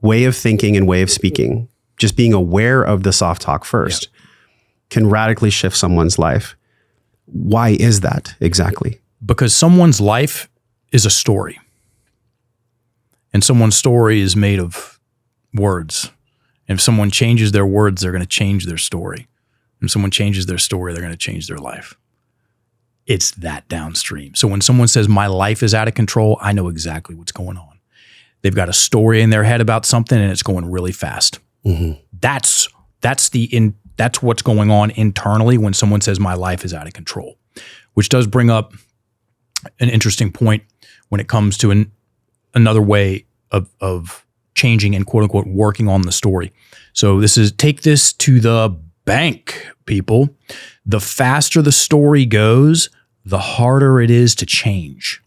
way of thinking and way of speaking, just being aware of the soft talk first, can radically shift someone's life. Why is that exactly? Because someone's life is a story. And someone's story is made of words. And if someone changes their words, they're going to change their story. And if someone changes their story, they're going to change their life. It's that downstream. So when someone says, my life is out of control, I know exactly what's going on. They've got a story in their head about something and it's going really fast. That's what's going on internally when someone says my life is out of control, which does bring up an interesting point when it comes to another way of changing and quote unquote working on the story. So take this to the bank, people. The faster the story goes, the harder it is to change.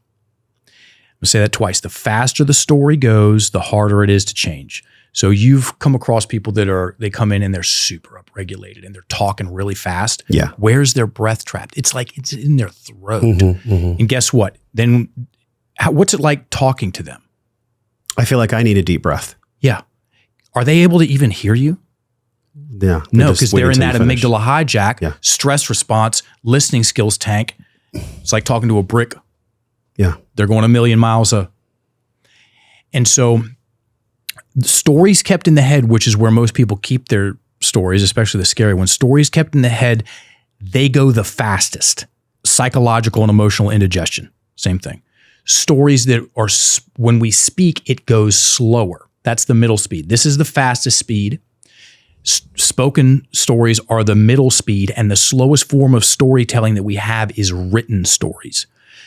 I'm going to say that twice. The faster the story goes, the harder it is to change. So you've come across people they come in and they're super upregulated and they're talking really fast. Yeah. Where's their breath trapped? It's like it's in their throat. And guess what? Then what's it like talking to them? I feel like I need a deep breath. Yeah. Are they able to even hear you? Yeah. No, because they're in that amygdala hijack, stress response, listening skills tank. It's like talking to a brick. Yeah. They're going a million miles. And so stories kept in the head, which is where most people keep their stories, especially the scary ones. Stories kept in the head, they go the fastest. Psychological and emotional indigestion, same thing. Stories that are, when we speak, it goes slower. That's the middle speed. This is the fastest speed. Spoken stories are the middle speed, and the slowest form of storytelling that we have is written stories.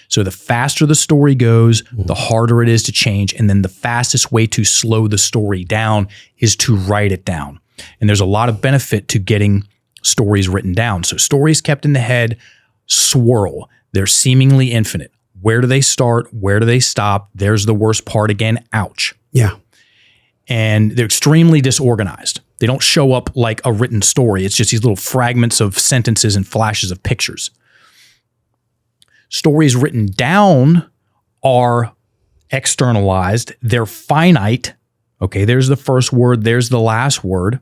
So the faster the story goes, the harder it is to change. And then the fastest way to slow the story down is to write it down. And there's a lot of benefit to getting stories written down. So stories kept in the head swirl. They're seemingly infinite. Where do they start? Where do they stop? There's the worst part again. Ouch. Yeah. And they're extremely disorganized. They don't show up like a written story. It's just these little fragments of sentences and flashes of pictures. Stories written down are externalized. They're finite. Okay, there's the first word. There's the last word.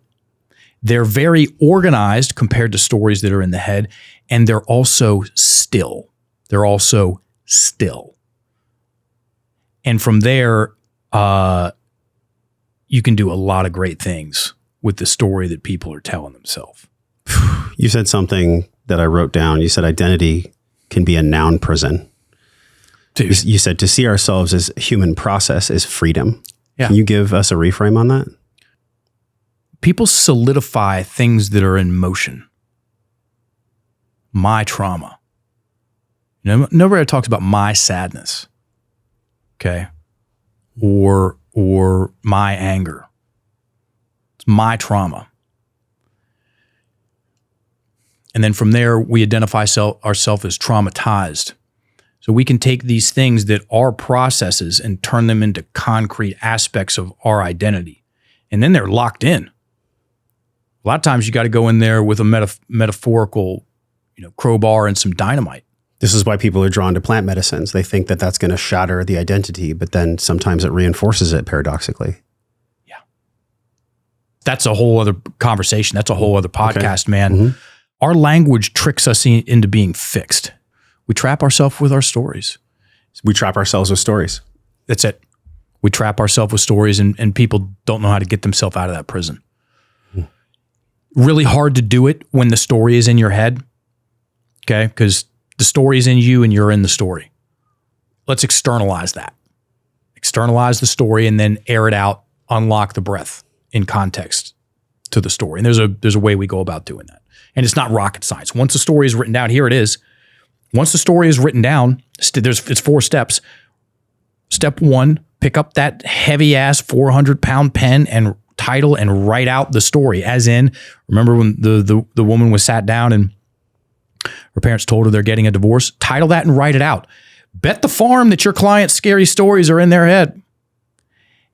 They're very organized compared to stories that are in the head. And they're also still. And from there, you can do a lot of great things with the story that people are telling themselves. You said something that I wrote down. You said identity can be a noun prison. Dude. You said to see ourselves as human process is freedom. Yeah. Can you give us a reframe on that? People solidify things that are in motion. My trauma. Nobody ever talks about my sadness, okay, or my anger. It's my trauma. And then from there, we identify ourselves as traumatized. So we can take these things that are processes and turn them into concrete aspects of our identity. And then they're locked in. A lot of times you got to go in there with a metaphorical, crowbar and some dynamite. This is why people are drawn to plant medicines. They think that that's going to shatter the identity, but then sometimes it reinforces it paradoxically. Yeah. That's a whole other conversation. That's a whole other podcast, man. Mm-hmm. Our language tricks us into being fixed. We trap ourselves with our stories. We trap ourselves with stories. That's it. We trap ourselves with stories, and people don't know how to get themselves out of that prison. Really hard to do it when the story is in your head, okay? Because the story is in you and you're in the story. Let's externalize that. Externalize the story and then air it out, unlock the breath in context to the story. And there's a way we go about doing that. And it's not rocket science. Once the story is written down, here it is. Once the story is written down, it's 4 steps. Step 1, pick up that heavy ass 400-pound pen and title and write out the story. As in, remember when the woman was sat down and her parents told her they're getting a divorce? Title that and write it out. Bet the farm that your client's scary stories are in their head.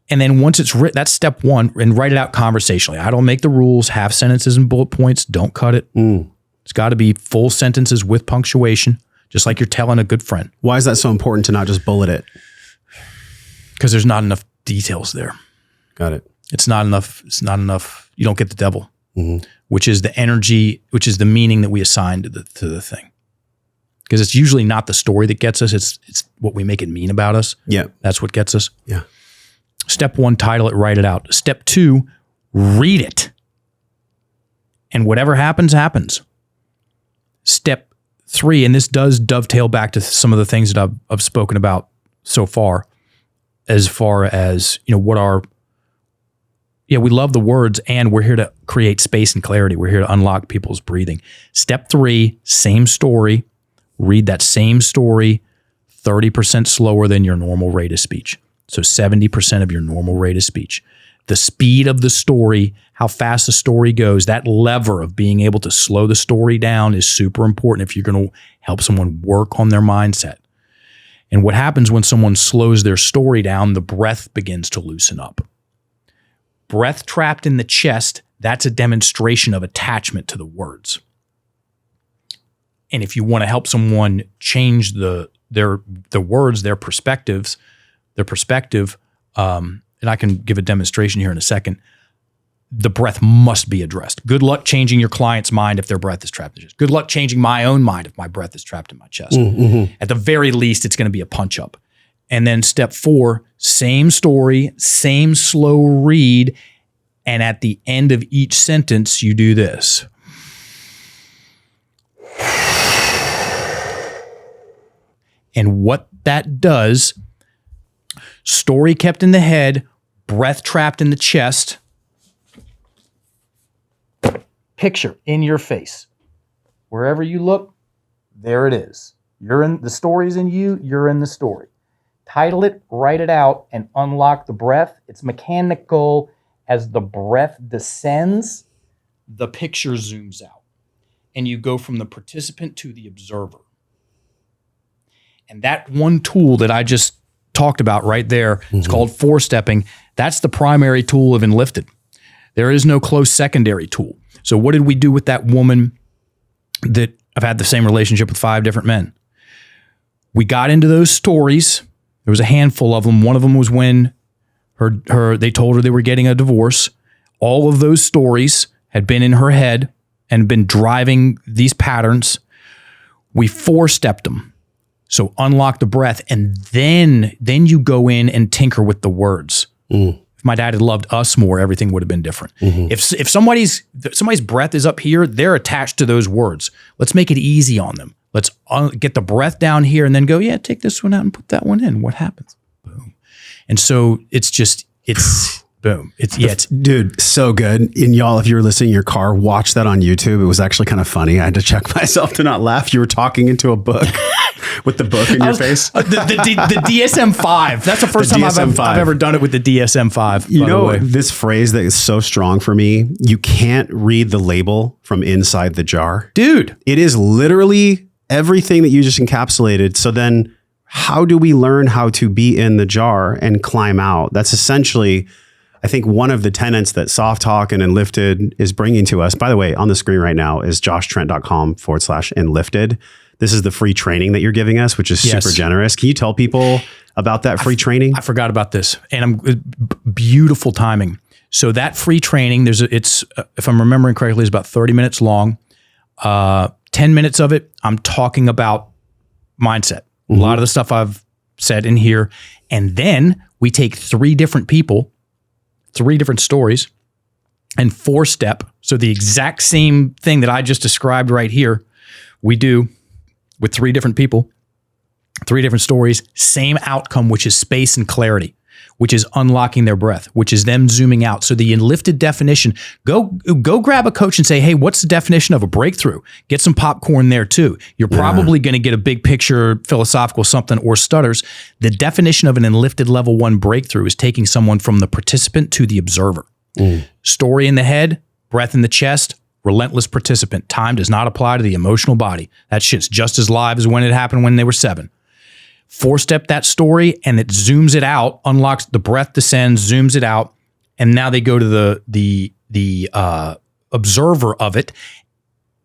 And then once it's written, that's step 1, and write it out conversationally. I don't make the rules, half sentences and bullet points. Don't cut it. It's got to be full sentences with punctuation, just like you're telling a good friend. Why is that so important to not just bullet it? Because there's not enough details there. Got it. It's not enough. You don't get the devil, which is the energy, which is the meaning that we assign to the thing. Because it's usually not the story that gets us. It's what we make it mean about us. Yeah. That's what gets us. Yeah. Step 1, title it, write it out. Step 2, read it. And whatever happens, happens. Step 3, and this does dovetail back to some of the things that I've spoken about so far, as we love the words, and we're here to create space and clarity. We're here to unlock people's breathing. Step 3, same story. Read that same story 30% slower than your normal rate of speech. So 70% of your normal rate of speech. The speed of the story, how fast the story goes, that lever of being able to slow the story down is super important if you're going to help someone work on their mindset. And what happens when someone slows their story down, the breath begins to loosen up. Breath trapped in the chest, that's a demonstration of attachment to the words. And if you want to help someone change the words, their perspective, and I can give a demonstration here in a second, the breath must be addressed. Good luck changing your client's mind if their breath is trapped in the chest. Good luck changing my own mind if my breath is trapped in my chest. At the very least, it's going to be a punch up. And then step 4, same story, same slow read. And at the end of each sentence, you do this. And what that does, story kept in the head, breath trapped in the chest. Picture in your face. Wherever you look, there it is. The story's in you, you're in the story. Title it, write it out, and unlock the breath. It's mechanical. As the breath descends, the picture zooms out. And you go from the participant to the observer. And that one tool that I just talked about right there, it's called 4-stepping. That's the primary tool of Enlifted. There is no close secondary tool. So what did we do with that woman that I've had the same relationship with 5 different men? We got into those stories. There was a handful of them. One of them was when they told her they were getting a divorce. All of those stories had been in her head and been driving these patterns. We 4-stepped them. So unlock the breath, and then you go in and tinker with the words. If my dad had loved us more, everything would have been different. If somebody's breath is up here, they're attached to those words. Let's make it easy on them. Let's get the breath down here and then go, take this one out and put that one in. What happens? Boom. And so it's Boom. It's dude, so good. And y'all, if you're listening in your car, watch that on YouTube. It was actually kind of funny. I had to check myself to not laugh. You were talking into a book with the book in your face. The DSM-5. That's the first time I've ever done it with the DSM-5. You know, this phrase that is so strong for me, you can't read the label from inside the jar. Dude. It is literally everything that you just encapsulated. So then how do we learn how to be in the jar and climb out? That's essentially, I think, one of the tenets that Soft Talk and Enlifted is bringing to us. By the way, on the screen right now is joshtrent.com/enlifted. This is the free training that you're giving us, which is super generous. Can you tell people about that free training? I forgot about this, and beautiful timing. So that free training, it's if I'm remembering correctly, is about 30 minutes long. 10 minutes of it, I'm talking about mindset. A lot of the stuff I've said in here, and then we take 3 different people, 3 different stories, and 4-step. So the exact same thing that I just described right here, we do with 3 different people, 3 different stories, same outcome, which is space and clarity, which is unlocking their breath, which is them zooming out. So the Enlifted definition, go grab a coach and say, hey, what's the definition of a breakthrough? Get some popcorn there too. You're probably going to get a big picture, philosophical something, or stutters. The definition of an Enlifted level 1 breakthrough is taking someone from the participant to the observer. Story in the head, breath in the chest, relentless participant. Time does not apply to the emotional body. That shit's just as live as when it happened when they were 7. 4-step that story, and it zooms it out, unlocks the breath, descends, zooms it out, and now they go to the observer of it.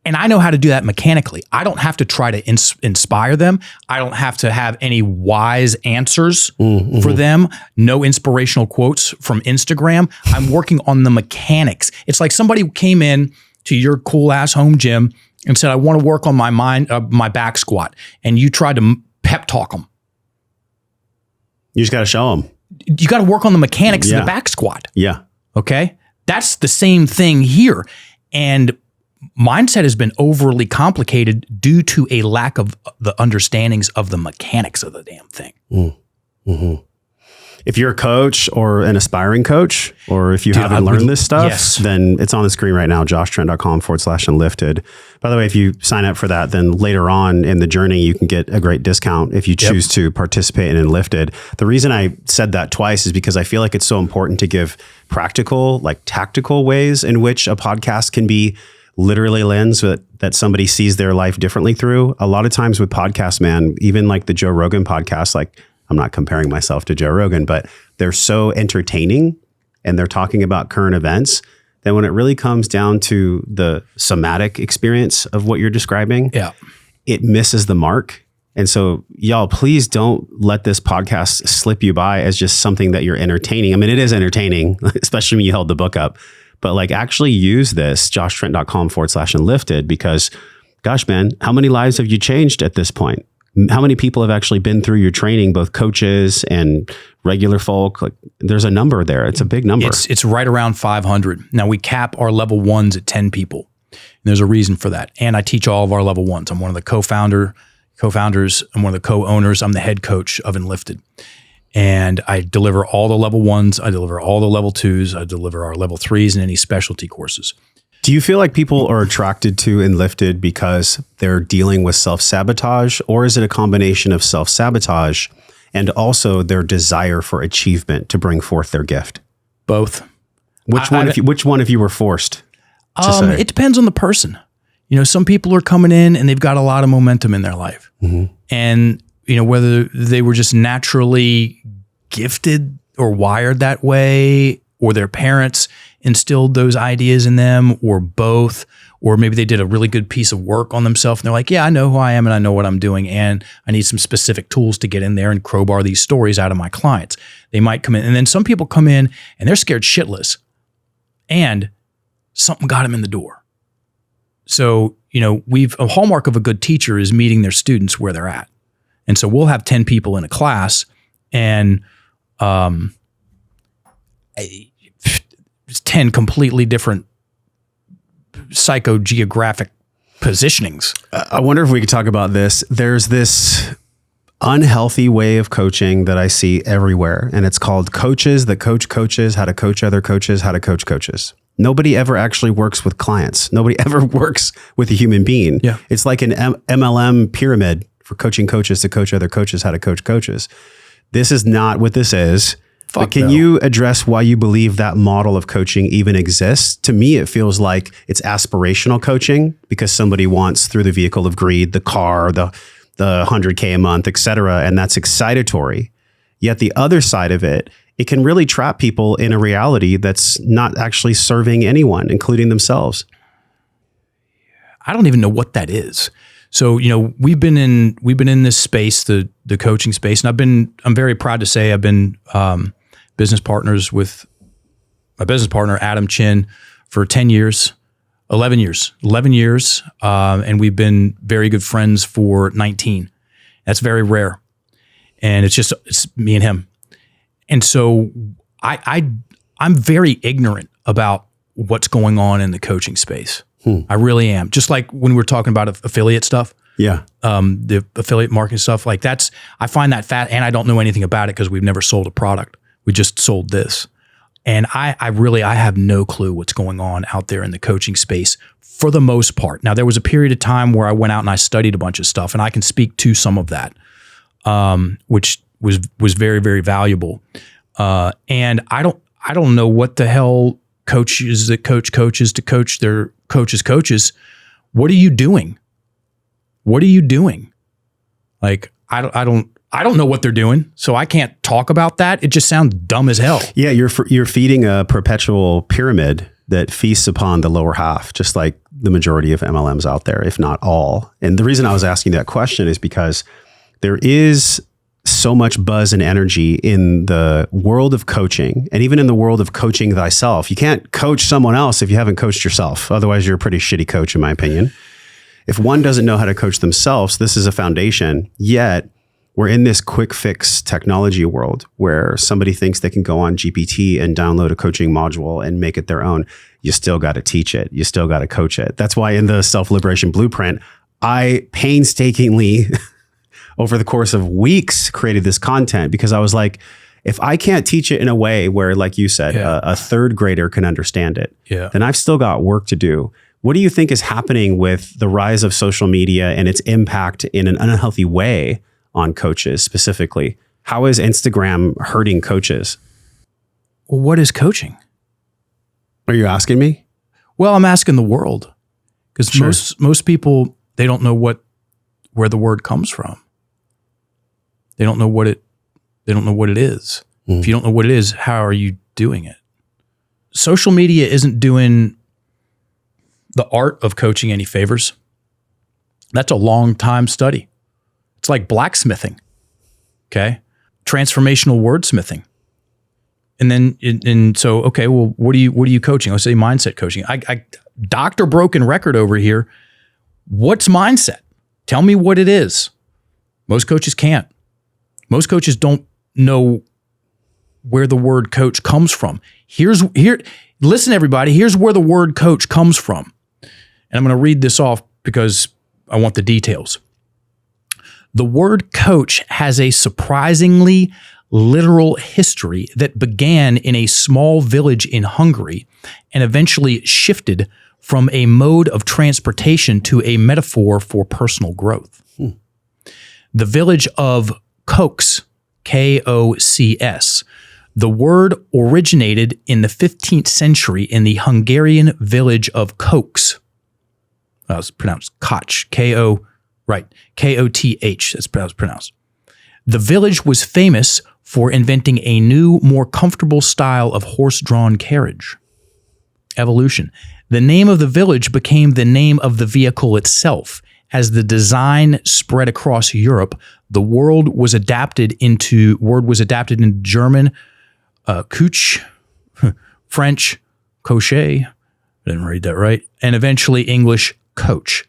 And I know how to do that mechanically. I don't have to try to inspire them. I don't have to have any wise answers for them. No inspirational quotes from Instagram. I'm working on the mechanics. It's like somebody came in to your cool ass home gym and said, I want to work on my back squat. And you tried to pep talk them. You just got to show them. You got to work on the mechanics of the back squat. Yeah. Okay. That's the same thing here. And mindset has been overly complicated due to a lack of the understandings of the mechanics of the damn thing. If you're a coach or an aspiring coach, or if you haven't learned this stuff, then it's on the screen right now, joshtrent.com/enlifted. By the way, if you sign up for that, then later on in the journey, you can get a great discount if you choose to participate in Enlifted. The reason I said that twice is because I feel like it's so important to give practical, like tactical ways in which a podcast can be literally a lens that somebody sees their life differently through. A lot of times with podcasts, man, even like the Joe Rogan podcast, like, I'm not comparing myself to Joe Rogan, but they're so entertaining and they're talking about current events that when it really comes down to the somatic experience of what you're describing, it misses the mark. And so y'all, please don't let this podcast slip you by as just something that you're entertaining. I mean, it is entertaining, especially when you held the book up, but like actually use this, joshtrent.com/enlifted, because gosh, man, how many lives have you changed at this point? How many people have actually been through your training, both coaches and regular folk? Like, there's a number there. It's a big number. It's right around 500. Now we cap our level 1s at 10 people. And there's a reason for that. And I teach all of our level 1s. I'm one of the co-founders. I'm one of the co-owners. I'm the head coach of Enlifted. And I deliver all the level 1s. I deliver all the level 2s. I deliver our level 3s and any specialty courses. Do you feel like people are attracted to Enlifted because they're dealing with self-sabotage, or is it a combination of self-sabotage and also their desire for achievement to bring forth their gift? Both. Which one if you were forced to say? It depends on the person. You know, some people are coming in and they've got a lot of momentum in their life. And, you know, whether they were just naturally gifted or wired that way, or their parents instilled those ideas in them, or both, or maybe they did a really good piece of work on themselves and they're like, yeah, I know who I am and I know what I'm doing, and I need some specific tools to get in there and crowbar these stories out of my clients. They might come in, and then some people come in and they're scared shitless and something got them in the door. So, you know, a hallmark of a good teacher is meeting their students where they're at. And so we'll have 10 people in a class, and 10 completely different psychogeographic positionings. I wonder if we could talk about this. There's this unhealthy way of coaching that I see everywhere. And it's called coaches that coach coaches, how to coach other coaches, how to coach coaches. Nobody ever actually works with clients. Nobody ever works with a human being. Yeah. It's like an MLM pyramid for coaching coaches to coach other coaches, how to coach coaches. This is not what this is. But can you address why you believe that model of coaching even exists? To me, it feels like it's aspirational coaching because somebody wants, through the vehicle of greed, the car, the 100K a month, et cetera, and that's excitatory. Yet the other side of it, it can really trap people in a reality that's not actually serving anyone, including themselves. I don't even know what that is. So, we've been in this space, the coaching space, and I'm very proud to say I've been business partners with my business partner, Adam Chin, for 10 years, 11 years, and we've been very good friends for 19. That's very rare. And it's me and him. And so I'm very ignorant about what's going on in the coaching space. I really am. Just like when we're talking about affiliate stuff. Yeah. The affiliate marketing stuff, like I find that fat, and I don't know anything about it because we've never sold a product. We just sold this. And I have no clue what's going on out there in the coaching space for the most part. Now, there was a period of time where I went out and I studied a bunch of stuff, and I can speak to some of that, which was very, very valuable. And I don't know what the hell coaches that coach coaches to coach their coaches. What are you doing? What are you doing? Like, I don't know what they're doing, so I can't talk about that. It just sounds dumb as hell. Yeah, you're feeding a perpetual pyramid that feasts upon the lower half, just like the majority of MLMs out there, if not all. And the reason I was asking that question is because there is so much buzz and energy in the world of coaching, and even in the world of coaching thyself. You can't coach someone else if you haven't coached yourself. Otherwise, you're a pretty shitty coach, in my opinion. If one doesn't know how to coach themselves, this is a foundation. Yet, we're in this quick fix technology world where somebody thinks they can go on GPT and download a coaching module and make it their own. You still got to teach it. You still got to coach it. That's why in the Self-Liberation Blueprint, I painstakingly, over the course of weeks, created this content because I was like, if I can't teach it in a way where, like you said, a third grader can understand it, then I've still got work to do. What do you think is happening with the rise of social media and its impact in an unhealthy way on coaches specifically? How is Instagram hurting coaches? Well, what is coaching? Are you asking me? Well, I'm asking the world because most people, they don't know where the word comes from. They don't know what it is. If you don't know what it is, how are you doing it? Social media isn't doing the art of coaching any favors. That's a long time study. It's like blacksmithing, okay? Transformational wordsmithing. And so, okay, well, what are you coaching? Let's say mindset coaching. I Dr. Broken Record over here. What's mindset? Tell me what it is. Most coaches can't. Most coaches don't know where the word coach comes from. Listen, everybody, here's where the word coach comes from. And I'm going to read this off because I want the details. The word coach has a surprisingly literal history that began in a small village in Hungary and eventually shifted from a mode of transportation to a metaphor for personal growth. The village of Kocs, K-O-C-S. The word originated in the 15th century in the Hungarian village of Kocs. It's pronounced Koch, K-O-T-H, that's how it's pronounced. The village was famous for inventing a new, more comfortable style of horse-drawn carriage. Evolution. The name of the village became the name of the vehicle itself. As the design spread across Europe, the word was adapted into German, Couch, French, Cochet, I didn't read that right, and eventually English, coach,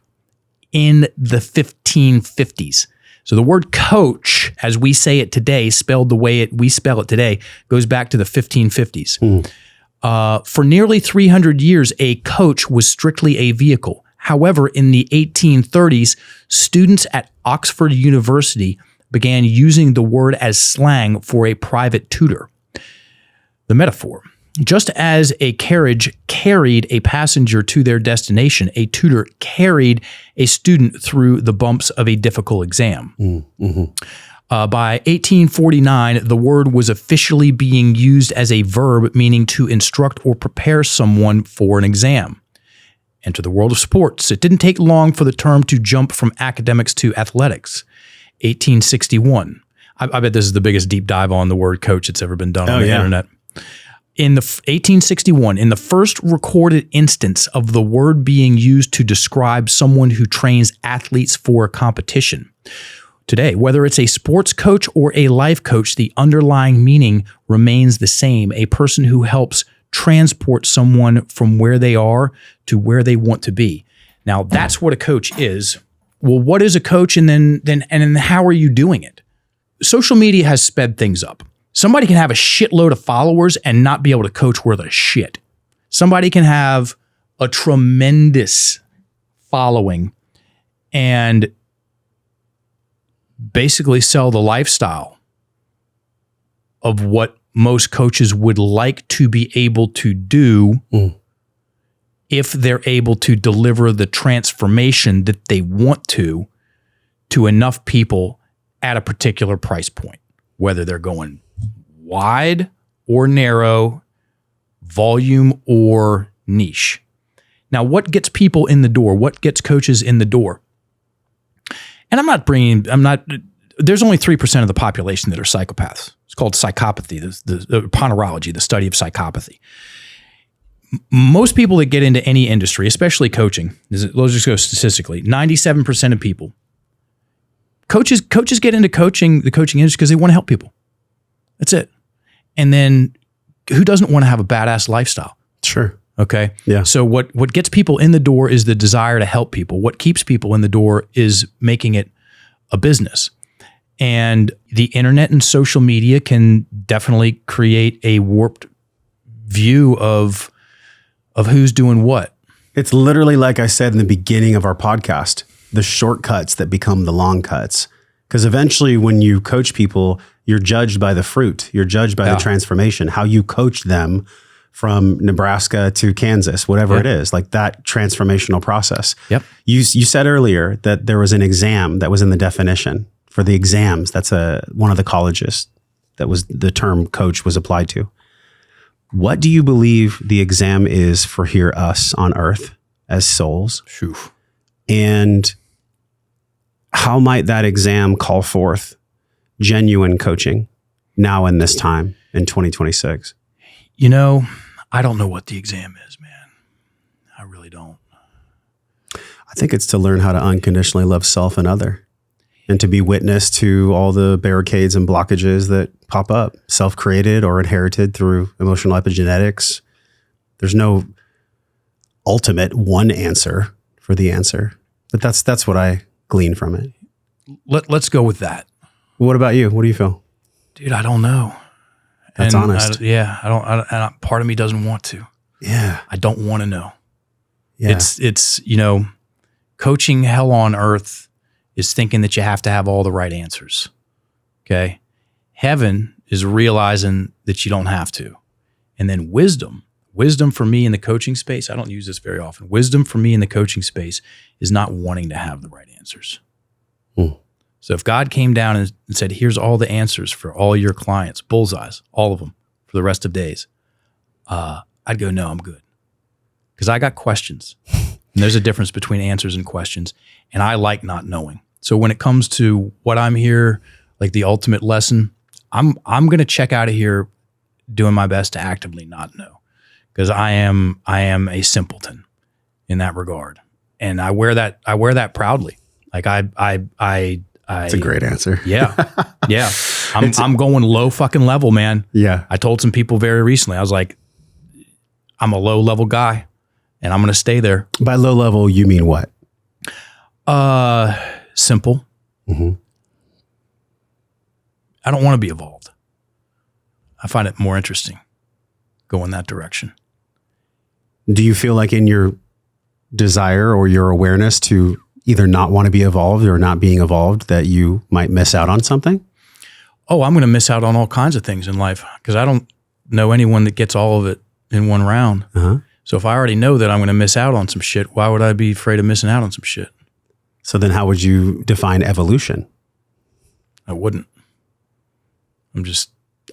in the 1550s. So the word coach, as we say it today, spelled the way we spell it today, goes back to the 1550s. For nearly 300 years, a coach was strictly a vehicle. However, in the 1830s, students at Oxford University began using the word as slang for a private tutor. The metaphor. Just as a carriage carried a passenger to their destination, a tutor carried a student through the bumps of a difficult exam. By 1849, the word was officially being used as a verb, meaning to instruct or prepare someone for an exam. Enter the world of sports. It didn't take long for the term to jump from academics to athletics. 1861. I bet this is the biggest deep dive on the word coach that's ever been done on the internet. In the 1861, in the first recorded instance of the word being used to describe someone who trains athletes for a competition. Today, whether it's a sports coach or a life coach, the underlying meaning remains the same. A person who helps transport someone from where they are to where they want to be. Now, that's what a coach is. Well, what is a coach, and then how are you doing it? Social media has sped things up. Somebody can have a shitload of followers and not be able to coach worth a shit. Somebody can have a tremendous following and basically sell the lifestyle of what most coaches would like to be able to do if they're able to deliver the transformation that they want to enough people at a particular price point, whether they're going wide or narrow, volume or niche. Now, what gets people in the door? What gets coaches in the door? And there's only 3% of the population that are psychopaths. It's called psychopathy, the ponerology, the study of psychopathy. Most people that get into any industry, especially coaching, let's just go statistically, 97% of people, coaches get into the coaching industry because they want to help people. That's it. And then who doesn't want to have a badass lifestyle? Sure. Okay. Yeah. So what gets people in the door is the desire to help people. What keeps people in the door is making it a business. And the internet and social media can definitely create a warped view of who's doing what. It's literally like I said in the beginning of our podcast, the shortcuts that become the long cuts. Because eventually when you coach people, you're judged by the fruit. You're judged by the transformation, how you coach them from Nebraska to Kansas, whatever it is, like that transformational process. Yep. You said earlier that there was an exam that was in the definition for the exams. That's one of the colleges that was the term coach was applied to. What do you believe the exam is for us on earth as souls? Phew. And how might that exam call forth genuine coaching now in this time in 2026? I don't know what the exam is, man. I really don't. I think it's to learn how to unconditionally love self and other, and to be witness to all the barricades and blockages that pop up, self-created or inherited through emotional epigenetics. There's no ultimate one answer for the answer, but that's what I glean from it. Let's go with that. What about you? What do you feel? Dude, I don't know. That's honest. I don't, part of me doesn't want to. Yeah. I don't want to know. Yeah. It's coaching hell on earth is thinking that you have to have all the right answers. Okay. Heaven is realizing that you don't have to. And then wisdom for me in the coaching space, I don't use this very often. Wisdom for me in the coaching space is not wanting to have the right answers. So if God came down and said, here's all the answers for all your clients, bullseyes, all of them for the rest of days, I'd go, no, I'm good. Because I got questions. And there's a difference between answers and questions. And I like not knowing. So when it comes to what I'm here, like the ultimate lesson, I'm going to check out of here doing my best to actively not know. Because I am a simpleton in that regard. And I wear that proudly. Like it's a great answer. Yeah. Yeah. I'm going low fucking level, man. Yeah. I told some people very recently, I was like, I'm a low level guy and I'm going to stay there. By low level, you mean what? Simple. Mm-hmm. I don't want to be evolved. I find it more interesting going that direction. Do you feel like in your desire or your awareness to either not want to be evolved or not being evolved that you might miss out on something? Oh, I'm going to miss out on all kinds of things in life because I don't know anyone that gets all of it in one round. Uh-huh. So if I already know that I'm going to miss out on some shit, why would I be afraid of missing out on some shit? So then how would you define evolution? I wouldn't.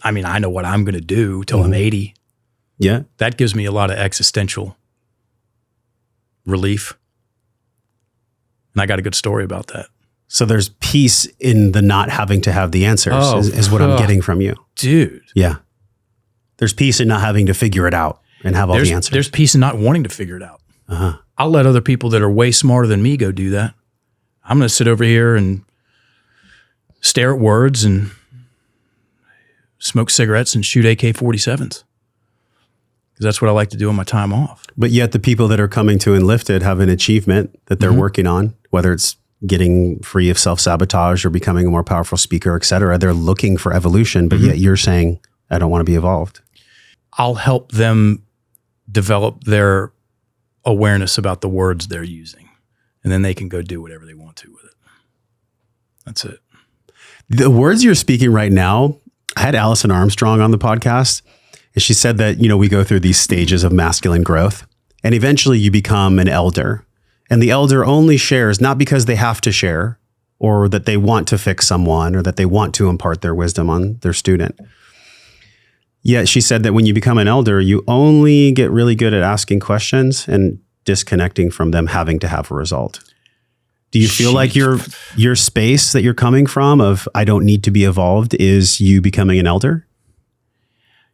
I know what I'm going to do till I'm 80. Yeah. That gives me a lot of existential relief. And I got a good story about that. So there's peace in the not having to have the answers is what I'm getting from you. Dude. Yeah. There's peace in not having to figure it out and have all the answers. There's peace in not wanting to figure it out. Uh-huh. I'll let other people that are way smarter than me go do that. I'm going to sit over here and stare at words and smoke cigarettes and shoot AK-47s. Because that's what I like to do on my time off. But yet the people that are coming to Enlifted have an achievement that they're working on, whether it's getting free of self-sabotage or becoming a more powerful speaker, et cetera. They're looking for evolution, but yet you're saying, I don't want to be evolved. I'll help them develop their awareness about the words they're using. And then they can go do whatever they want to with it. That's it. The words you're speaking right now, I had Allison Armstrong on the podcast, and she said that, we go through these stages of masculine growth, and eventually you become an elder. And the elder only shares not because they have to share or that they want to fix someone or that they want to impart their wisdom on their student. Yet she said that when you become an elder, you only get really good at asking questions and disconnecting from them having to have a result. Do you feel like your space that you're coming from of I don't need to be evolved is you becoming an elder?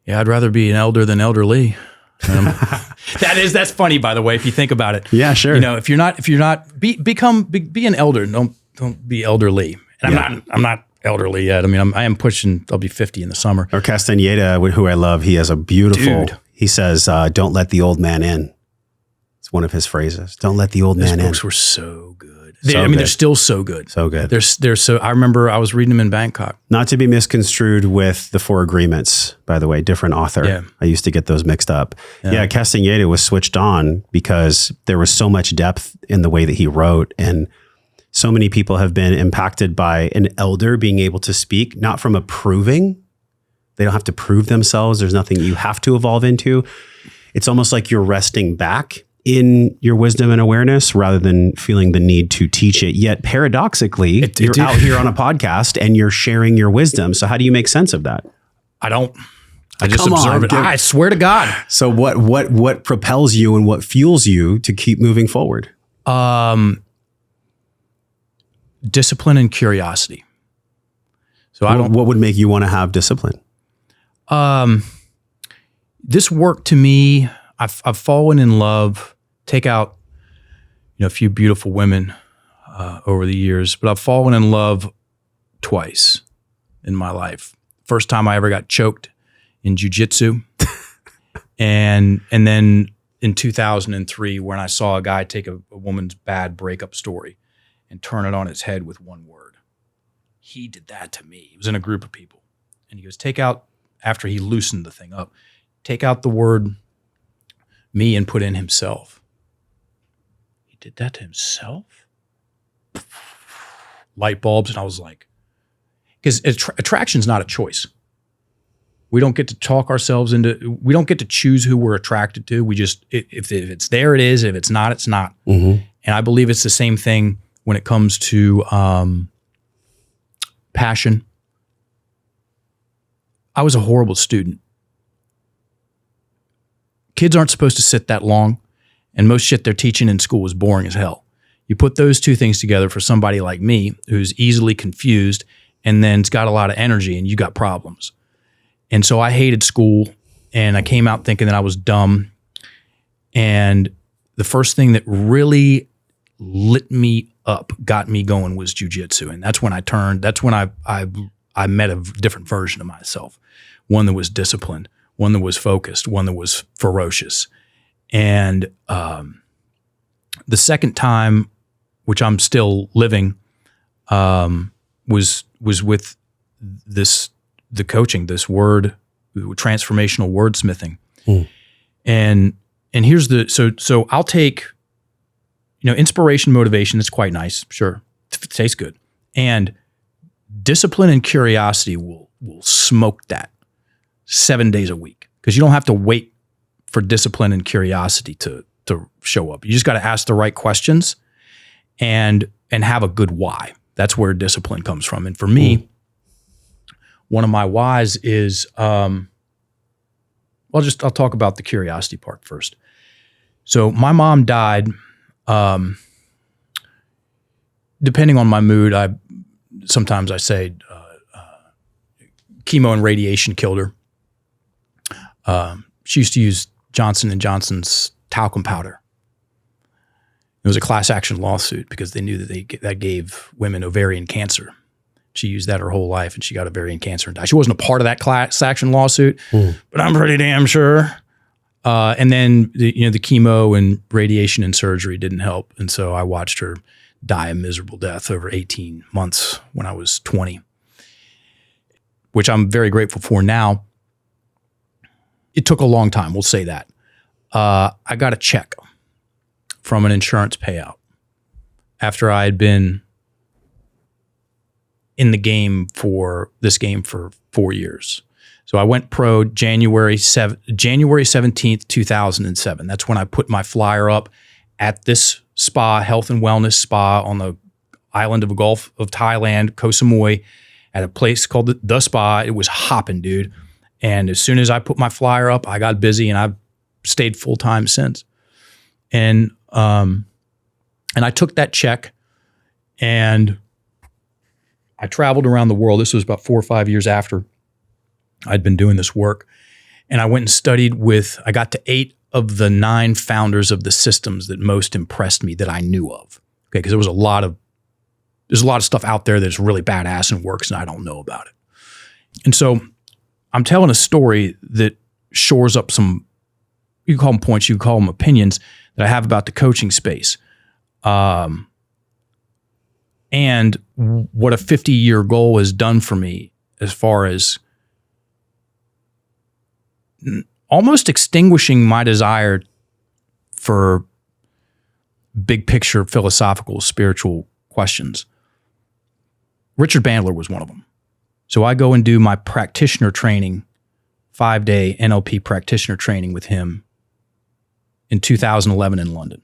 Yeah, I'd rather be an elder than elderly. That's funny, by the way, if you think about it. Yeah, sure. If you're not be an elder. Don't be elderly. And I'm not elderly yet. I am pushing. I'll be 50 in the summer. Or Castaneda, who I love, he has a beautiful. Dude. He says, "Don't let the old man in." It's one of his phrases. Don't let the old man in. Those books were so good. They're still so good. So good. They're so. I remember I was reading them in Bangkok. Not to be misconstrued with the Four Agreements, by the way, different author. Yeah. I used to get those mixed up. Yeah, Castaneda was switched on because there was so much depth in the way that he wrote, and so many people have been impacted by an elder being able to speak, not from approving. They don't have to prove themselves. There's nothing you have to evolve into. It's almost like you're resting back in your wisdom and awareness rather than feeling the need to teach it. Yet paradoxically, you're out here on a podcast and you're sharing your wisdom. So how do you make sense of that? I don't. I just observe it. I swear to God. So what propels you and what fuels you to keep moving forward? Discipline and curiosity. So what would make you want to have discipline? This work to me, I've fallen in love, take out, a few beautiful women over the years, but I've fallen in love twice in my life. First time I ever got choked in jiu-jitsu. and then in 2003, when I saw a guy take a woman's bad breakup story and turn it on its head with one word. He did that to me. He was in a group of people. And he goes, after he loosened the thing up, take out the word me and put in himself. He did that to himself? Light bulbs. And I was like, because attraction's not a choice. We don't get to talk ourselves we don't get to choose who we're attracted to. We just, if it's there, it is. If it's not, it's not. Mm-hmm. And I believe it's the same thing when it comes to passion. I was a horrible student. Kids aren't supposed to sit that long, and most shit they're teaching in school is boring as hell. You put those two things together for somebody like me who's easily confused and then's got a lot of energy, and you got problems. And so I hated school, and I came out thinking that I was dumb. And the first thing that really lit me up, got me going, was jiu-jitsu. And that's when I met a different version of myself. One that was disciplined, one that was focused, one that was ferocious. And the second time, which I'm still living, was with the coaching, this word, transformational wordsmithing. And here's so I'll take, inspiration, motivation is quite nice. Sure. It tastes good. And discipline and curiosity will smoke that 7 days a week, because you don't have to wait for discipline and curiosity to show up. You just got to ask the right questions and have a good why. That's where discipline comes from. And for me, one of my whys is, I'll talk about the curiosity part first. So my mom died, depending on my mood, sometimes I say chemo and radiation killed her. She used to use Johnson & Johnson's talcum powder. It was a class action lawsuit because they knew that gave women ovarian cancer. She used that her whole life, and she got ovarian cancer and died. She wasn't a part of that class action lawsuit, but I'm pretty damn sure. And then the chemo and radiation and surgery didn't help, and so I watched her die a miserable death over 18 months when I was 20, which I'm very grateful for now. It took a long time, we'll say that. I got a check from an insurance payout after I had been in the game for 4 years. So I went pro January 17th, 2007. That's when I put my flyer up at this spa, health and wellness spa on the island of the Gulf of Thailand, Koh Samui, at a place called the Spa. It was hopping, dude. And as soon as I put my flyer up, I got busy, and I've stayed full-time since. And I took that check, and I traveled around the world. This was about 4 or 5 years after I'd been doing this work. And I went and studied I got to 8 of the 9 founders of the systems that most impressed me that I knew of. Okay, because there's a lot of stuff out there that's really badass and works, and I don't know about it. And so I'm telling a story that shores up some, you can call them points, you can call them opinions that I have about the coaching space. And what a 50-year goal has done for me as far as almost extinguishing my desire for big picture philosophical, spiritual questions. Richard Bandler was one of them. So I go and do my practitioner training, 5-day NLP practitioner training with him in 2011 in London.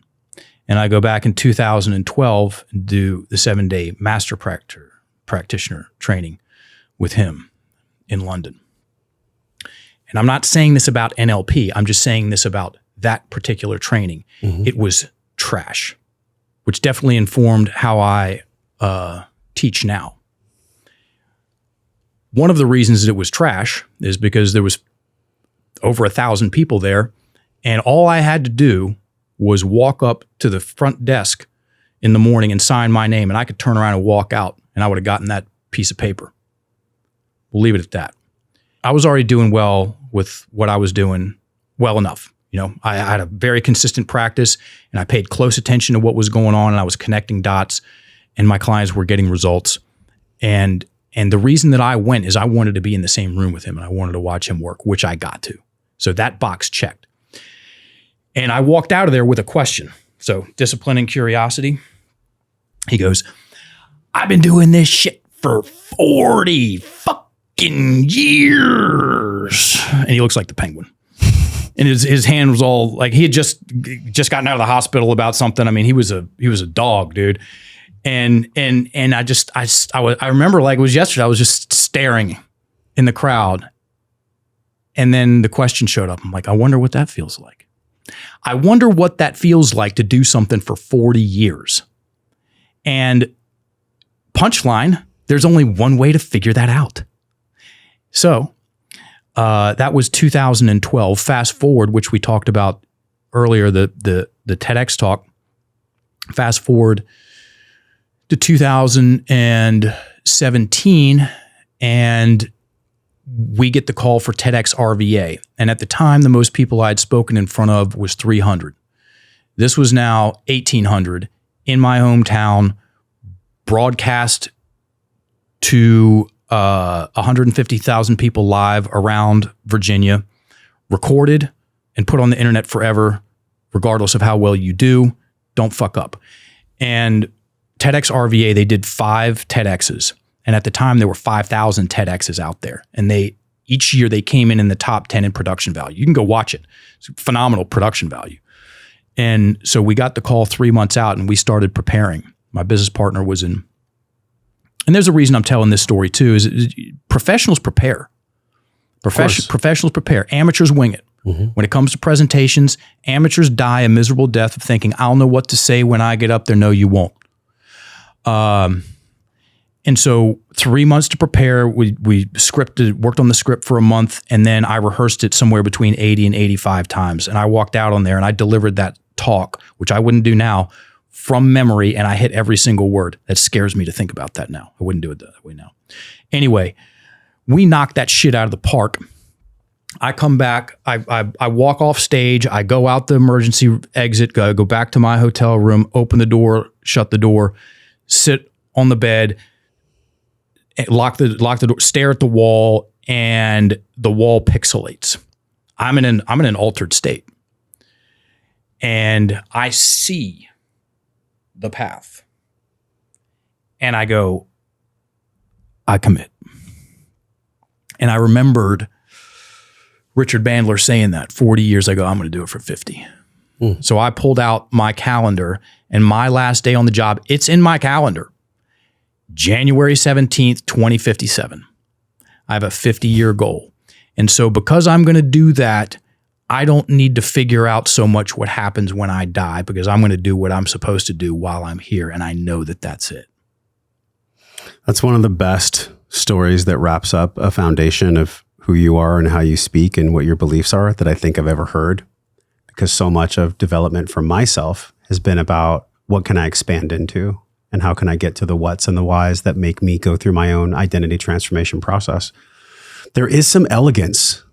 And I go back in 2012 and do the 7-day master practitioner training with him in London. And I'm not saying this about NLP. I'm just saying this about that particular training. Mm-hmm. It was trash, which definitely informed how I teach now. One of the reasons that it was trash is because there was over 1,000 people there, and all I had to do was walk up to the front desk in the morning and sign my name, and I could turn around and walk out, and I would have gotten that piece of paper. We'll leave it at that. I was already doing well with what I was doing, well enough. I had a very consistent practice, and I paid close attention to what was going on, and I was connecting dots, and my clients were getting results. And the reason that I went is I wanted to be in the same room with him, and I wanted to watch him work, which I got to. So that box checked. And I walked out of there with a question. So discipline and curiosity. He goes, I've been doing this shit for 40 fucking years. And he looks like the Penguin. And his hand was all like, he had just gotten out of the hospital about something. I mean, he was a dog, dude. And I remember like it was yesterday, I was just staring in the crowd. And then the question showed up. I'm like, I wonder what that feels like. I wonder what that feels like to do something for 40 years. And punchline, there's only one way to figure that out. So that was 2012. Fast forward, which we talked about earlier, the TEDx talk. Fast forward to 2017, and we get the call for TEDx RVA. And at the time, the most people I'd spoken in front of was 300. This was now 1,800 in my hometown, broadcast to 150,000 people live around Virginia, recorded and put on the internet forever, regardless of how well you do. Don't fuck up. And TEDx RVA, they did 5 TEDx's. And at the time, there were 5,000 TEDx's out there. And each year they came in the top 10 in production value. You can go watch it. It's phenomenal production value. And so we got the call 3 months out and we started preparing. My business partner was in. And there's a reason I'm telling this story too, is professionals prepare. Professionals prepare. Amateurs wing it. Mm-hmm. When it comes to presentations, amateurs die a miserable death of thinking, I'll know what to say when I get up there. No, you won't. And so 3 months to prepare, we worked on the script for a month, and then I rehearsed it somewhere between 80 and 85 times. And I walked out on there and I delivered that talk, which I wouldn't do now, from memory, and I hit every single word. That scares me to think about that now. I wouldn't do it that way now. Anyway, we knocked that shit out of the park. I come back, I walk off stage, I go out the emergency exit, go back to my hotel room, open the door, shut the door, sit on the bed, lock the door, stare at the wall, and the wall pixelates. I'm in an altered state. And I see the path. And I go, I commit. And I remembered Richard Bandler saying that 40 years ago, I'm going to do it for 50. So I pulled out my calendar, and my last day on the job, it's in my calendar. January 17th, 2057. I have a 50-year goal. And so because I'm going to do that, I don't need to figure out so much what happens when I die, because I'm going to do what I'm supposed to do while I'm here. And I know that that's it. That's one of the best stories that wraps up a foundation of who you are and how you speak and what your beliefs are that I think I've ever heard. Because so much of development for myself has been about what can I expand into and how can I get to the whats and the whys that make me go through my own identity transformation process. There is some elegance.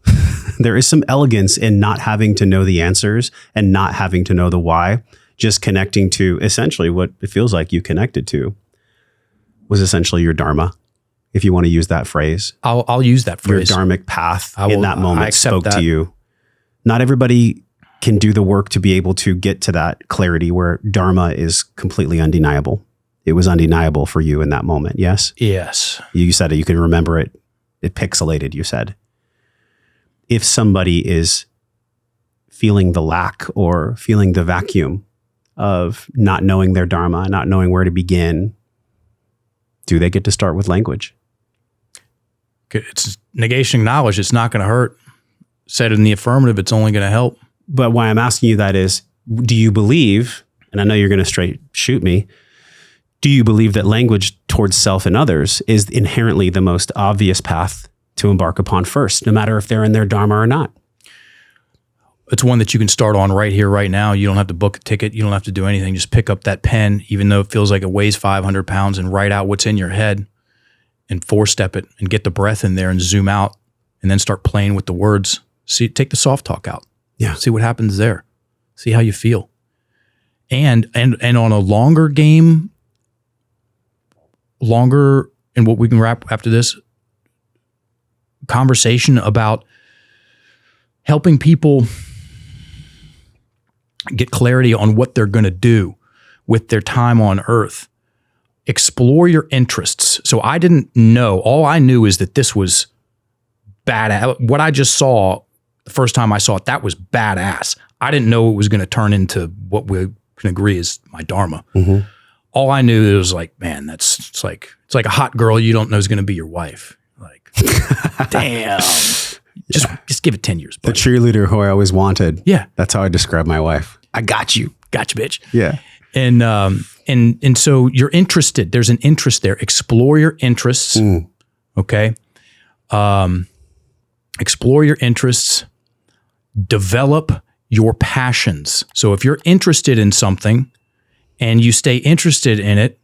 There is some elegance in not having to know the answers and not having to know the why, just connecting to essentially what it feels like you connected to was essentially your dharma. If you want to use that phrase, I'll use that phrase. Your dharmic path in that moment spoke that. To you. Not everybody can do the work to be able to get to that clarity where dharma is completely undeniable. It was undeniable for you in that moment. Yes. Yes. You said it. You can remember it. It pixelated. You said, if somebody is feeling the lack or feeling the vacuum of not knowing their dharma, not knowing where to begin, do they get to start with language? It's negation knowledge. It's not going to hurt. Said in the affirmative, it's only going to help. But why I'm asking you that is, do you believe, and I know you're going to straight shoot me, do you believe that language towards self and others is inherently the most obvious path to embark upon first, no matter if they're in their dharma or not? It's one that you can start on right here, right now. You don't have to book a ticket. You don't have to do anything. Just pick up that pen, even though it feels like it weighs 500 pounds, and write out what's in your head and 4-step it and get the breath in there and zoom out and then start playing with the words. See, take the soft talk out. Yeah. See what happens there. See how you feel. And on a longer game, and what we can wrap after this, conversation about helping people get clarity on what they're going to do with their time on earth. Explore your interests. So I didn't know. All I knew is that this was badass. What I just saw the first time I saw it, that was badass. I didn't know it was going to turn into what we can agree is my dharma. Mm-hmm. All I knew, it was like, man, it's like a hot girl you don't know is going to be your wife. Like, damn. Just give it 10 years. Buddy. The cheerleader who I always wanted. Yeah. That's how I describe my wife. I got you. Gotcha, bitch. Yeah. And so you're interested. There's an interest there. Explore your interests. Okay. Explore your interests. Develop your passions. So if you're interested in something and you stay interested in it,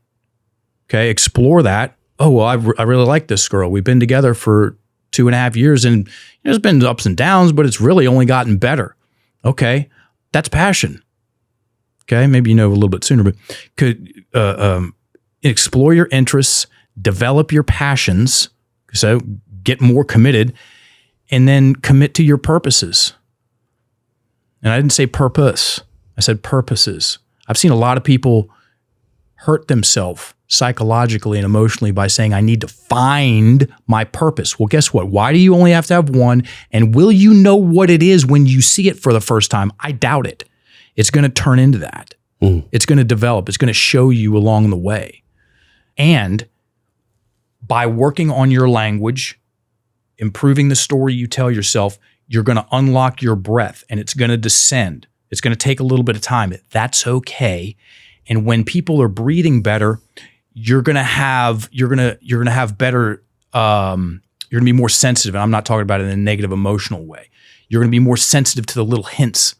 okay, explore that. Oh, well, I really like this girl. We've been together for 2.5 years, and there's been ups and downs, but it's really only gotten better. Okay, that's passion. Okay, maybe you know a little bit sooner, but could explore your interests, develop your passions, so get more committed, and then commit to your purposes. And I didn't say purpose. I said purposes. I've seen a lot of people hurt themselves psychologically and emotionally by saying, I need to find my purpose. Well, guess what? Why do you only have to have one? And will you know what it is when you see it for the first time? I doubt it. It's going to turn into that. It's going to develop. It's going to show you along the way. And by working on your language, improving the story you tell yourself, you're going to unlock your breath and it's going to descend. It's going to take a little bit of time. That's okay. And when people are breathing better, you're going to have better, you're going to be more sensitive. And I'm not talking about it in a negative emotional way. You're going to be more sensitive to the little hints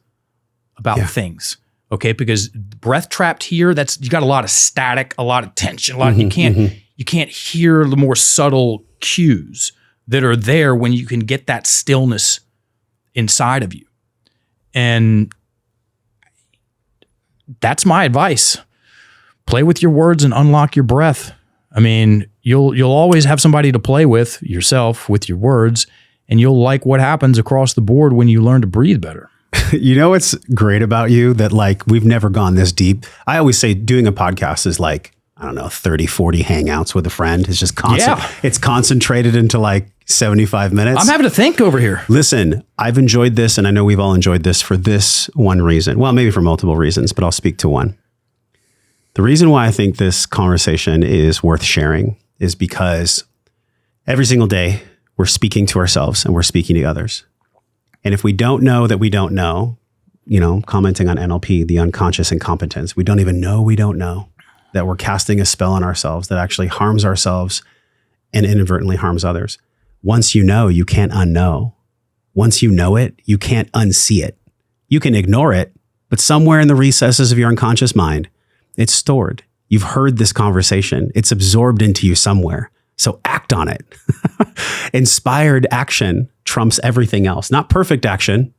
about things. Okay. Because breath trapped here, you got a lot of static, a lot of tension, you can't hear the more subtle cues that are there when you can get that stillness inside of you. And that's my advice. Play with your words and unlock your breath. I mean, you'll always have somebody to play with, yourself, with your words, and you'll like what happens across the board when you learn to breathe better. You know what's great about you that like we've never gone this deep? I always say doing a podcast is like, I don't know, 30, 40 hangouts with a friend. It's just constant. Yeah. It's concentrated into like 75 minutes. I'm having to think over here. Listen, I've enjoyed this, and I know we've all enjoyed this for this one reason. Well, maybe for multiple reasons, but I'll speak to one. The reason why I think this conversation is worth sharing is because every single day we're speaking to ourselves and we're speaking to others. And if we don't know that we don't know, commenting on NLP, the unconscious incompetence, we don't even know we don't know that we're casting a spell on ourselves that actually harms ourselves and inadvertently harms others. Once you know, you can't unknow. Once you know it, you can't unsee it. You can ignore it, but somewhere in the recesses of your unconscious mind, it's stored. You've heard this conversation. It's absorbed into you somewhere. So act on it. Inspired action trumps everything else, not perfect action.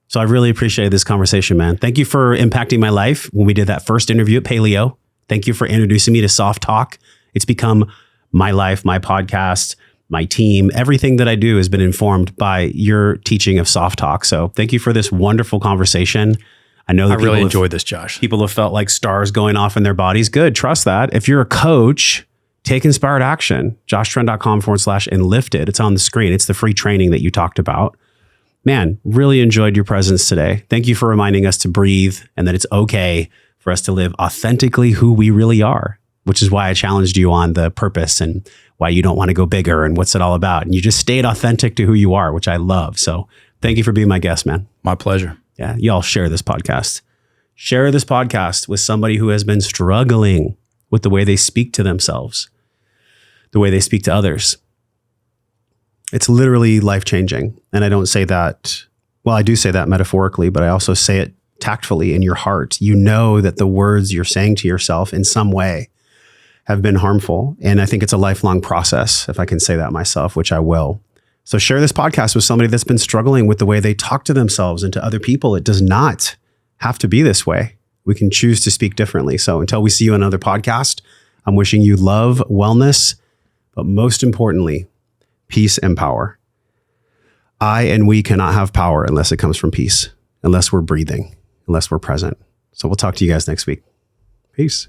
So I really appreciated this conversation, man. Thank you for impacting my life when we did that first interview at Paleo. Thank you for introducing me to Soft Talk. It's become my life, my podcast, my team. Everything that I do has been informed by your teaching of Soft Talk. So thank you for this wonderful conversation. I know that I really enjoyed this, Josh. People have felt like stars going off in their bodies. Good. Trust that. If you're a coach, take inspired action. joshtrent.com/enlifted. It's on the screen. It's the free training that you talked about. Man, really enjoyed your presence today. Thank you for reminding us to breathe and that it's okay for us to live authentically who we really are, which is why I challenged you on the purpose and why you don't want to go bigger and what's it all about. And you just stayed authentic to who you are, which I love. So thank you for being my guest, man. My pleasure. Yeah, y'all share this podcast. Share this podcast with somebody who has been struggling with the way they speak to themselves, the way they speak to others. It's literally life-changing. And I don't say that, well, I do say that metaphorically, but I also say it tactfully in your heart. You know that the words you're saying to yourself in some way have been harmful. And I think it's a lifelong process, if I can say that myself, which I will. So share this podcast with somebody that's been struggling with the way they talk to themselves and to other people. It does not have to be this way. We can choose to speak differently. So until we see you on another podcast, I'm wishing you love, wellness, but most importantly, peace and power. I and we cannot have power unless it comes from peace, unless we're breathing, unless we're present. So we'll talk to you guys next week. Peace.